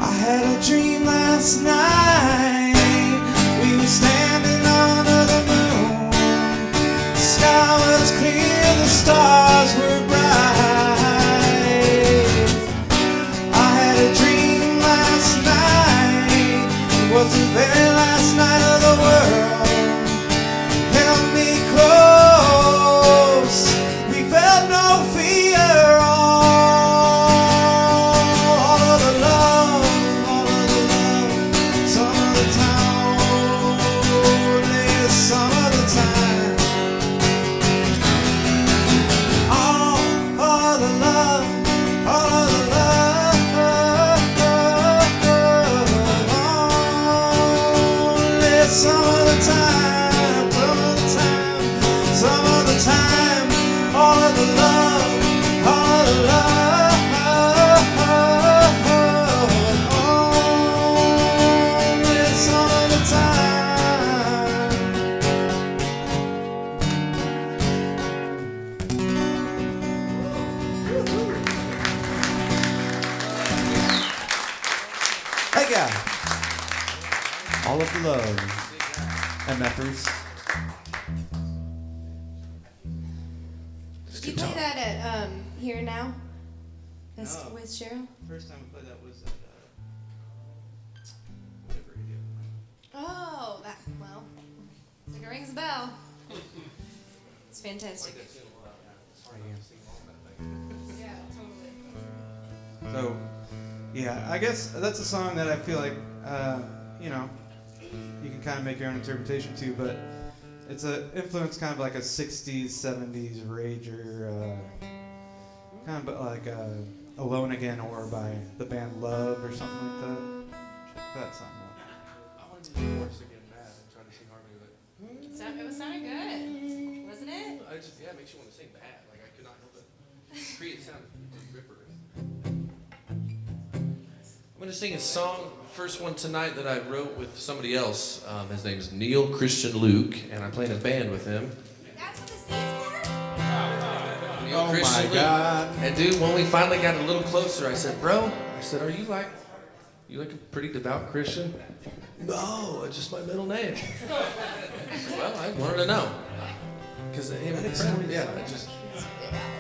I had a dream last night. We were standing under the moon. The sky was clear, the stars were bright. I had a dream last night. It was the very last night of the world. Held me close. We felt no fear. All of the love, some of the time, only some of the time. All of the love, all of the love, only some of the time, some of the time, all of the love, all of the love, only some of the time. Hey, guy. All of the love. MFers. Did you play that at Here Now? With Cheryl? First time we played that was at whatever radio. Oh, that, well, I think it rings a bell. It's fantastic. Yeah, totally. So, yeah, I guess that's a song that I feel like, you know, you can kind of make your own interpretation too, but it's a influence kind of like a 60s, 70s rager, kind of like Alone Again or by the band Love or something like that. that song up. I want to do the chorus again, Matt, and try to sing harmony with it. It was sounding good, wasn't it? It makes you want to sing bad. Like, I could not help it. Cree, it sounded ripper. I'm going to sing a song, first one tonight that I wrote with somebody else. His name is Neil Christian Luke, and I'm playing a band with him. That's what the C's for? Neil Oh Christian my Luke. God. And dude, when we finally got a little closer, I said, bro, are you like a pretty devout Christian? No, it's just my middle name. Well, I wanted to know. Because him and his friend,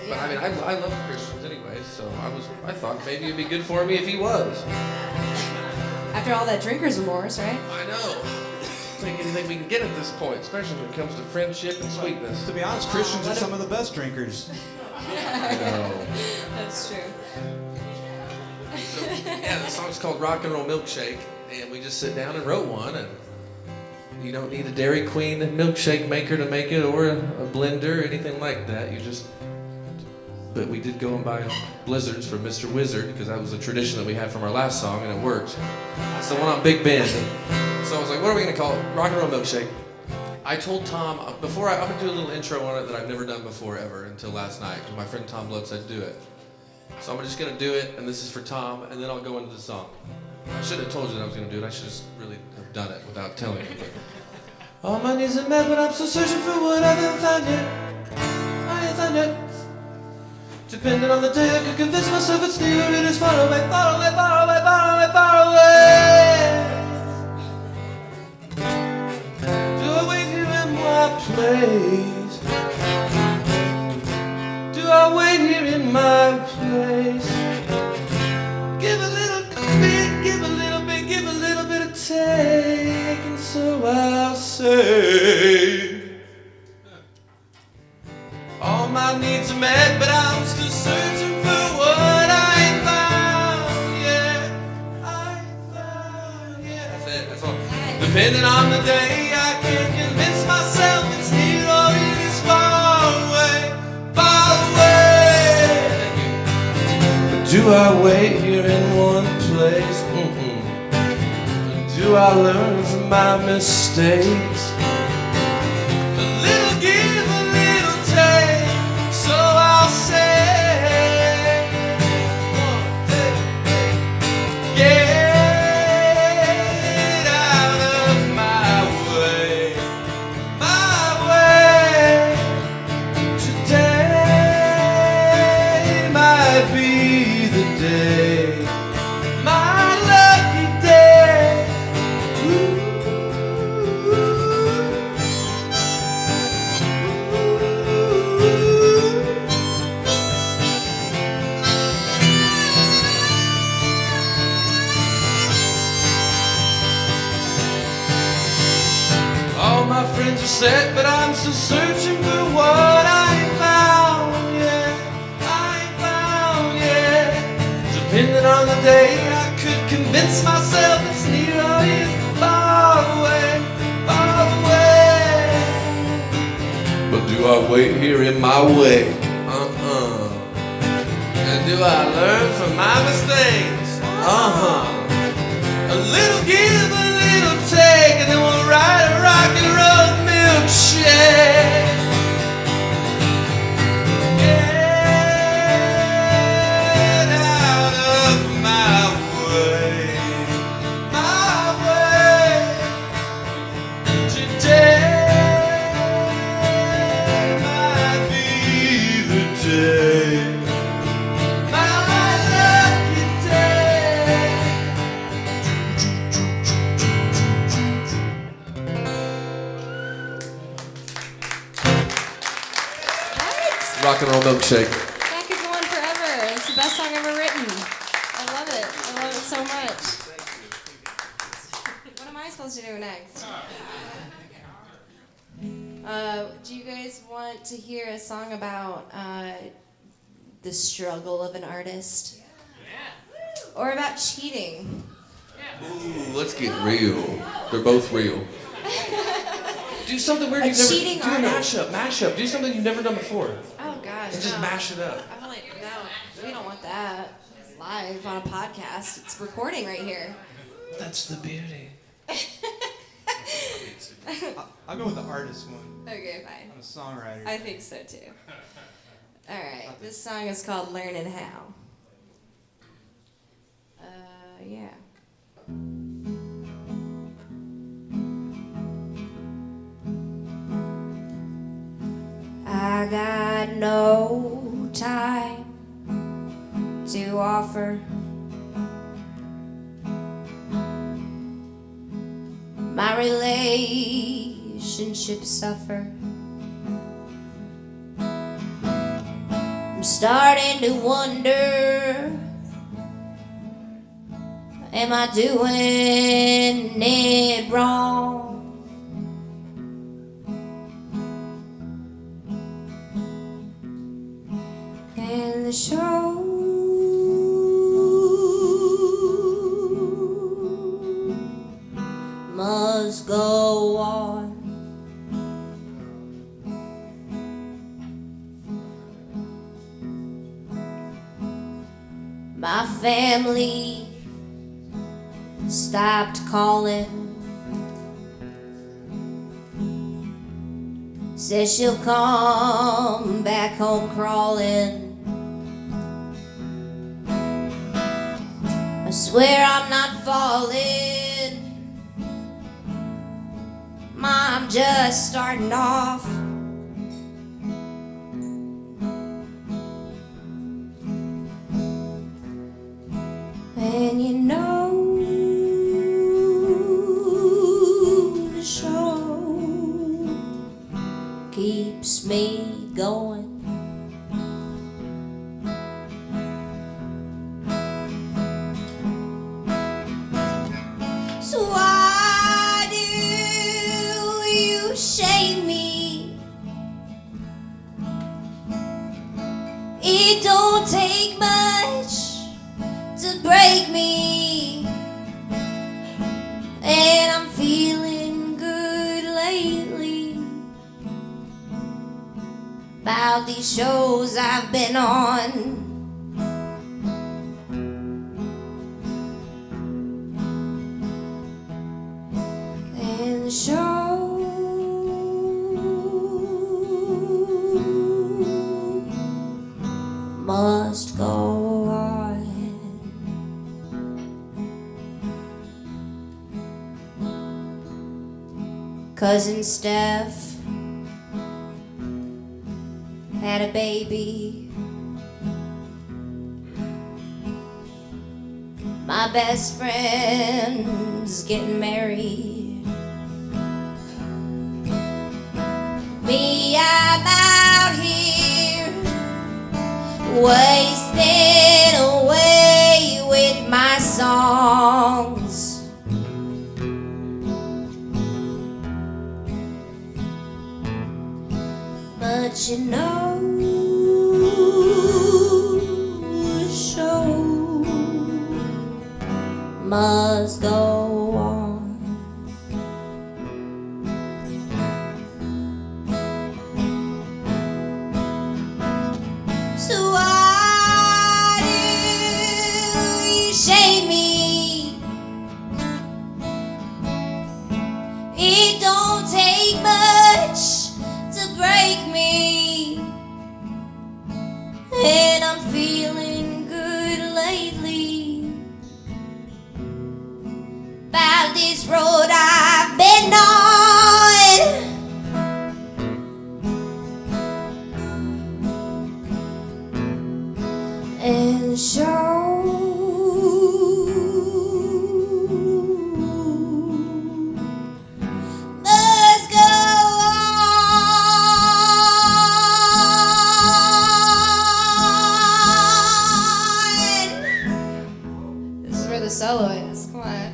But I mean, I love Christians anyway, so I thought maybe it'd be good for me if he was. After all that drinker's remorse, right? I know. Take anything we can get at this point, especially when it comes to friendship and sweetness. To be honest, Christians are some of the best drinkers. I know. That's true. So, the song's called Rock and Roll Milkshake, and we just sit down and wrote one, and you don't need a Dairy Queen milkshake maker to make it, or a blender, or anything like that. But we did go and buy blizzards for Mr. Wizard, because that was a tradition that we had from our last song, and it worked. It's the one on Big Ben. So I was like, what are we going to call it? Rock and Roll Milkshake. I told Tom, I'm going to do a little intro on it that I've never done before ever until last night, because my friend Tom Blood said do it. So I'm just going to do it, and this is for Tom, and then I'll go into the song. I should have told you that I was going to do it. I should just really have done it without telling you. But all my needs are met, but I'm still searching for what I haven't found yet. I ain't found yet. Depending on the day, I could convince myself it's near. It is far away, far away, far away, far away, far away. Do I wait here in my place? Do I wait here in my place? Give a little bit, give a little bit, give a little bit of take, and so I'll say all my needs are met, but I'm still searching for what I ain't found yet. I ain't found yet. That's it, that's all. Depending on the day, I can't convince myself it's near or it is far away, far away. Thank you. But do I wait here in one place? Do I learn from my mistakes? A little give, a little take, so I'll say, get out of my way, today might be the day, my lucky day. All my friends are set, but I'm still searching for what I ain't found yet. I ain't found yet. Depending on the day, I could convince myself it's near or it's far away, far away. But do I wait here in my way? And do I learn from my mistakes? A little give, a little take, and then we'll ride a rock and roll milkshake. Get out of my way, today might be the day, my lucky day. Rock and roll milkshake. That could go on forever. It's the best song ever written. I love it. I love it so much. What am I supposed to do next? Do you guys want to hear a song about the struggle of an artist? Or about cheating? Ooh, let's get real. They're both real. Do something weird you've never cheating do a artist. mashup. Do something you've never done before. Oh gosh. And just no. mash it up. I'm like, no, we don't want that live on a podcast. It's recording right here. That's the beauty. I'll go with the artist one. Okay, fine. I'm a songwriter. I think so too. All right, this song is called Learning How. Yeah. I got no time to offer. My relationships suffer. I'm starting to wonder, am I doing it wrong? And the show must go on. My family stopped calling. Says she'll come back home crawling. I swear I'm not falling. I'm just starting off. And you know the show keeps me going. So why do you shame me? It don't take much to break me, and I'm feeling good lately about these shows I've been on. And the show must go on. Cousin Steph had a baby. My best friend's getting married. Me, I'm out here wasting away with my songs. But you know the show must go on. So why do you shame me? It don't take much to break me, and I'm feeling good lately about this road I've been on. And the show must go on. This is where the solo is. Come on.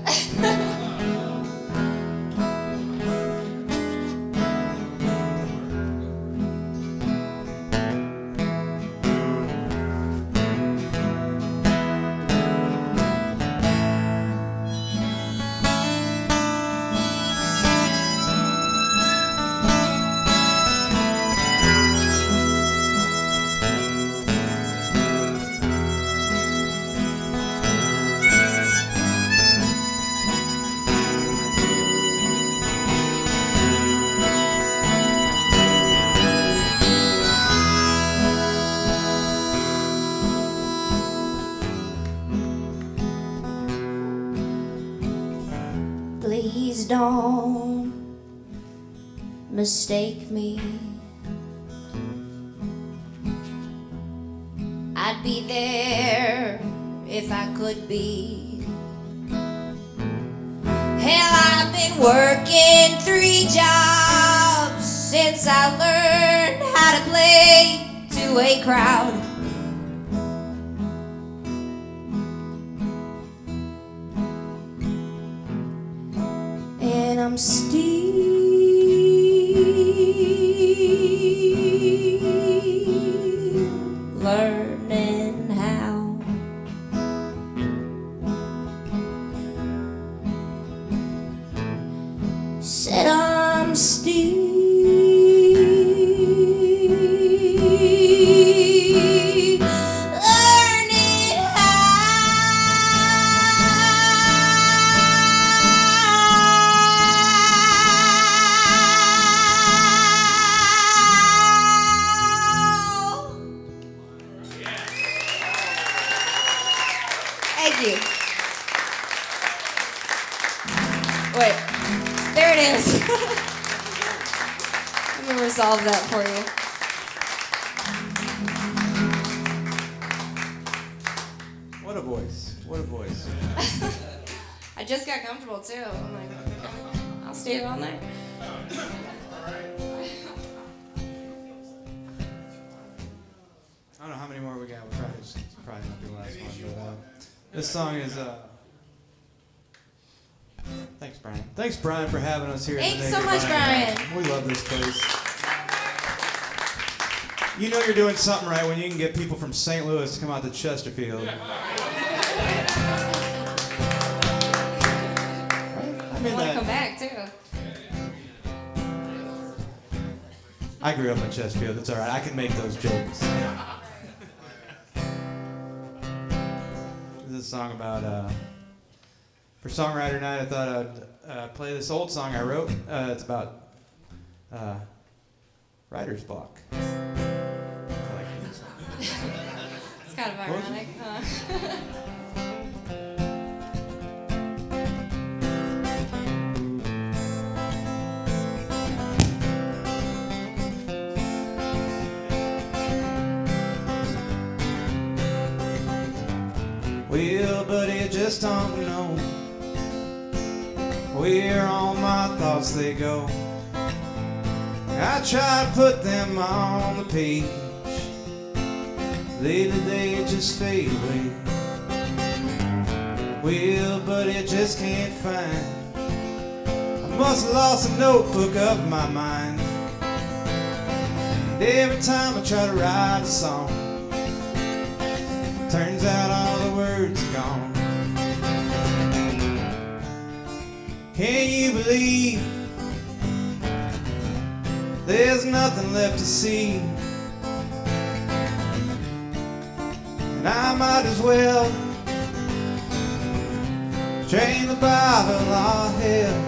don't mistake me. I'd be there if I could be. Hell, I've been working 3 jobs since I learned how to play to a crowd. And I'm still learning how. Said I'm still learning how. Thank you. Wait. There it is. Let me resolve that for you. What a voice. What a voice. I just got comfortable too. I'm like, okay, I'll stay all night. I don't know how many more we got. We'll probably not be the last one. But this song is. Thanks, Brian. Thanks, Brian, for having us here. Thanks so much, Brian. We love this place. You know you're doing something right when you can get people from St. Louis to come out to Chesterfield. I mean I want to that. come back too. I grew up in Chesterfield. It's all right. I can make those jokes. This is a song about. For Songwriter Night, I thought I'd play this old song I wrote. It's about writer's block. I like this one. It's kind of ironic, huh? Well, buddy, I just don't know where all my thoughts they go. I try to put them on the page. Lately they just fade away. Well, but I just can't find. I must have lost a notebook of my mind. And every time I try to write a song, turns out all the words are gone. Can you believe there's nothing left to see? And I might as well train the Bible all hell.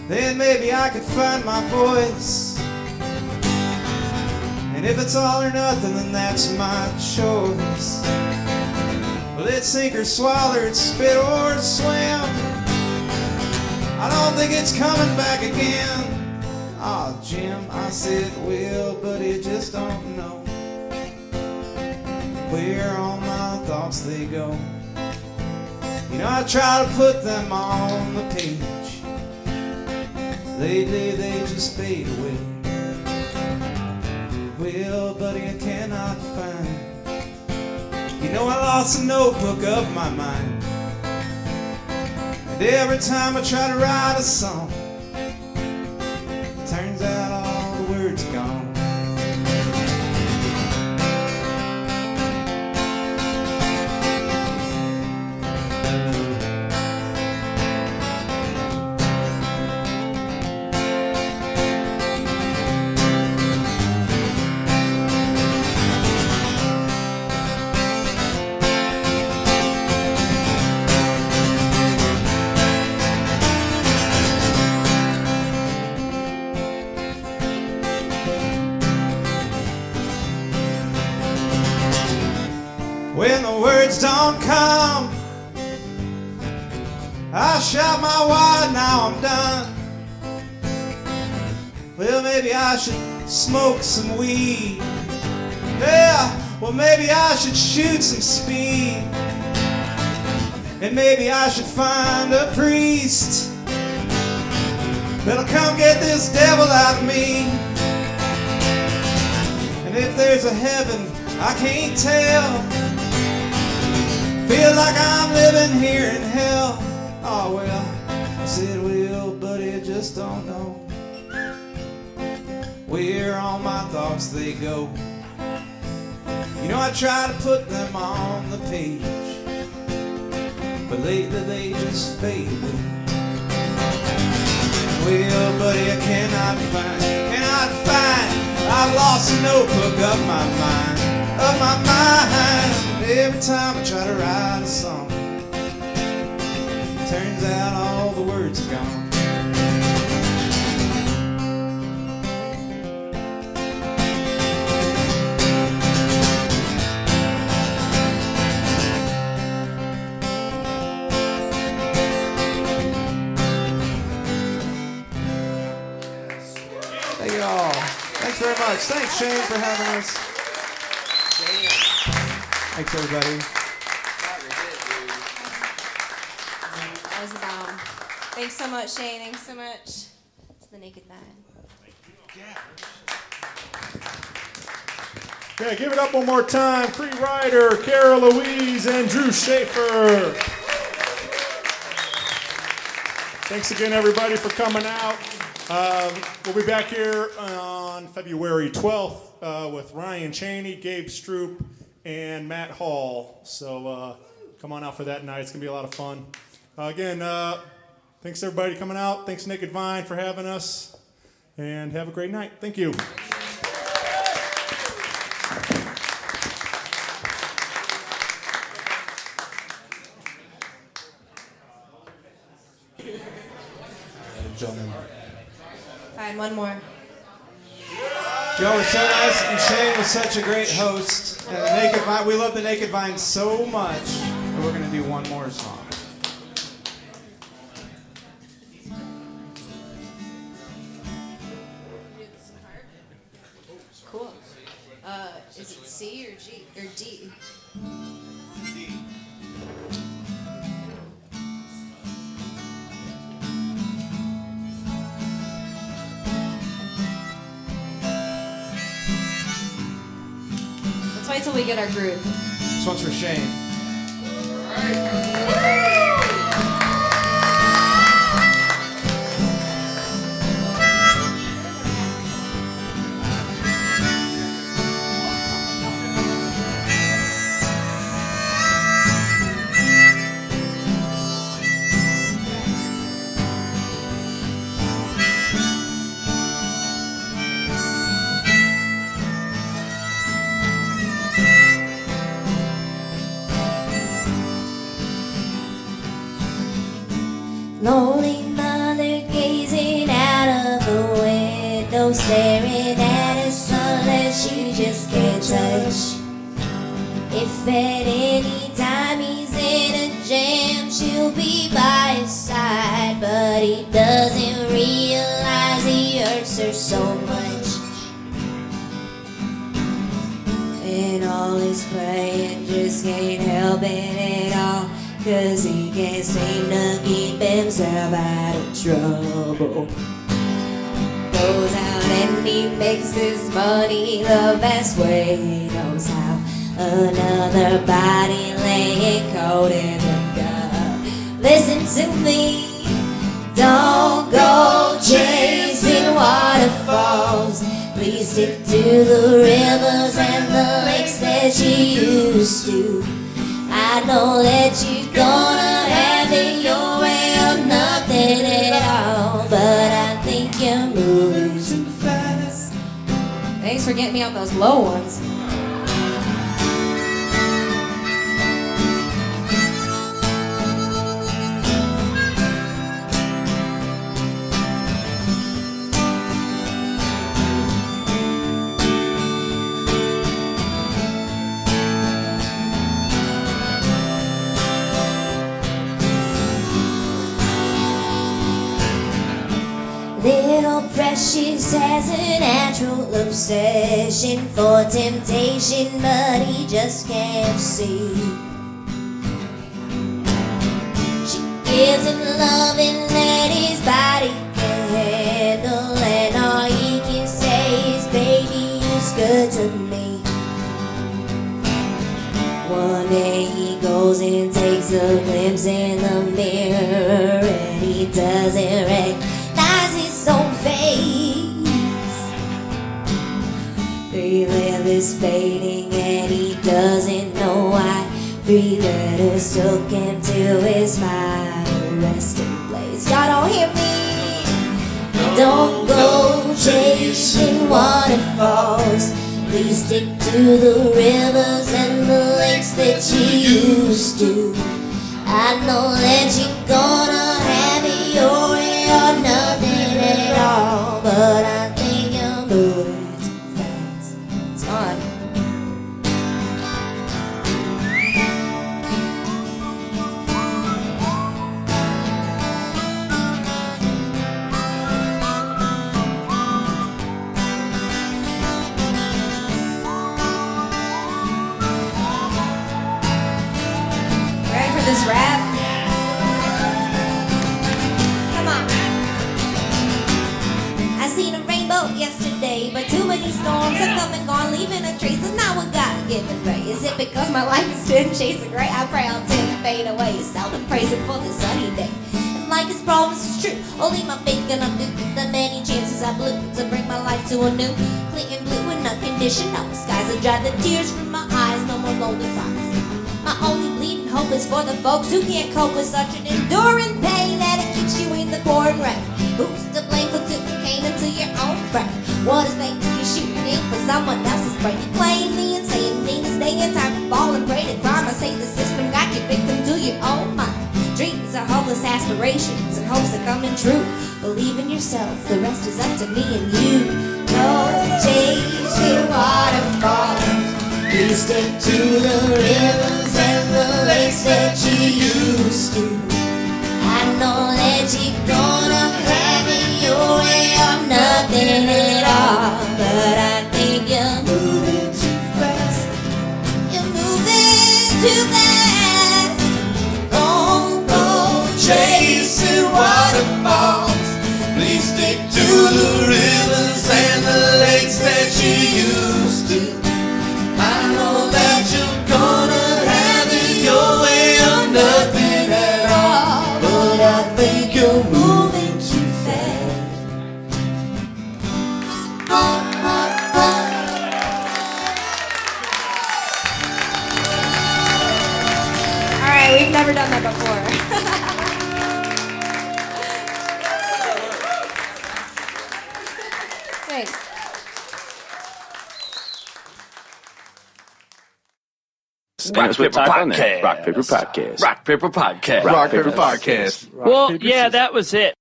Then maybe I could find my voice. And if it's all or nothing, then that's my choice. Well, it's sink or swallow, it's spit or swim. I don't think it's coming back again. Aw, Jim, I said, well, but I just don't know where all my thoughts they go. You know, I try to put them on the page. Lately they just fade away. Well, buddy, I cannot find. You know, I lost a notebook of my mind. And every time I try to write a song, turns out all the words are gone. When the words don't come, I I shot my wad, now I'm done. Well, maybe I should smoke some weed. Yeah, well, maybe I should shoot some speed. And maybe I should find a priest that'll come get this devil out of me. And if there's a heaven, I can't tell. Feel like I'm living here in hell. Oh well, I said, well, buddy, I just don't know where all my thoughts they go. You know, I try to put them on the page, but lately they just fade away. Well, buddy, I cannot find. I've lost a notebook of my mind. Every time I try to write a song, turns out all the words are gone. Thank you all. Thanks very much. Thanks, Shane, for having us. Thanks, everybody. That was a bomb. Thanks so much, Shane. Thanks so much to the Naked Vine. Yeah, give it up one more time. Cree Rider, Cara Louise, and Drew Sheafor. Thanks again, everybody, for coming out. We'll be back here on February 12th with Ryan Chaney, Gabe Stroop, and Matt Hall. So come on out for that night. It's going to be a lot of fun. Again, thanks everybody coming out. Thanks Naked Vine for having us. And have a great night. Thank you. Fine, one more. Joe was so nice, and Shane was such a great host. And the Naked Vine, we love the Naked Vine so much that we're going to do one more song. Cool. Is it C or G or D? Let's wait till we get our groove. This one's for Shane. Lonely mother gazing out of the window, staring at a sun that she just can't touch. If at any time he's in a jam, she'll be by his side, but he doesn't realize he hurts her so much. And all his praying just can't help it at all, 'cause he can't seem to keep himself out of trouble. Goes out and he makes his money the best way he knows how. Another body laying cold in the dark. Listen to me, don't go chasing waterfalls. Please stick to the rivers and the lakes that you used to. I know that you're gonna have it your way or nothing at all, but I think you're moving too fast. Thanks for getting me on those low ones. Little Precious has a natural obsession for temptation, but he just can't see. She gives him loving that his body can handle, and all he can say is, baby, it's good to me. One day he goes and takes a glimpse in the mirror, and he doesn't recognize his own face. 3 letters fading and he doesn't know why. 3 letters took him to his final resting place. Y'all don't hear me? Don't go chasing waterfalls. Please stick to the rivers and the lakes that you used to. I know that you're gonna have it your way or nothing at all, but I think you're moving too fast. It's on. This rap. Come on. I seen a rainbow yesterday, but too many storms are come and gone, leaving a trace, and now I gotta give it right. Is it because my life is thin shades of gray? I pray I'll tend to fade away. Seldom praising for the sunny day. And like his promise is true, only my faith gonna do the many chances I blew to bring my life to a new clean and blue and unconditional skies that dry the tears from my eyes. No more lonely cries. My only bleeding hope is for the folks who can't cope with such an enduring pain that it keeps you in the pouring rain. Who's to blame for tipping cane into your own brain? What is they you shooting in for someone else's brain? Playing the insane meanest day in time to fall and pray to crime. I say the system got you victim to your own mind. Dreams are hopeless aspirations and hopes are coming true. Believe in yourself, the rest is up to me and you. No chasing waterfalls. Please stick to the rivers and the lakes that you used to. I know that you're gonna have it your way or nothing at all, but I think you're moving too fast. You're moving too fast. Don't go chasing waterfalls. Please stick to the rivers and the lakes that you used to. I know that you're gonna have it your way or nothing at all, but I think you're moving too fast. All right, we've never done that before. Thanks. Rock Paper Podcast. Rock Paper Podcast. Rock Paper Podcast. Rock Paper Podcast. Well, yeah, that was it.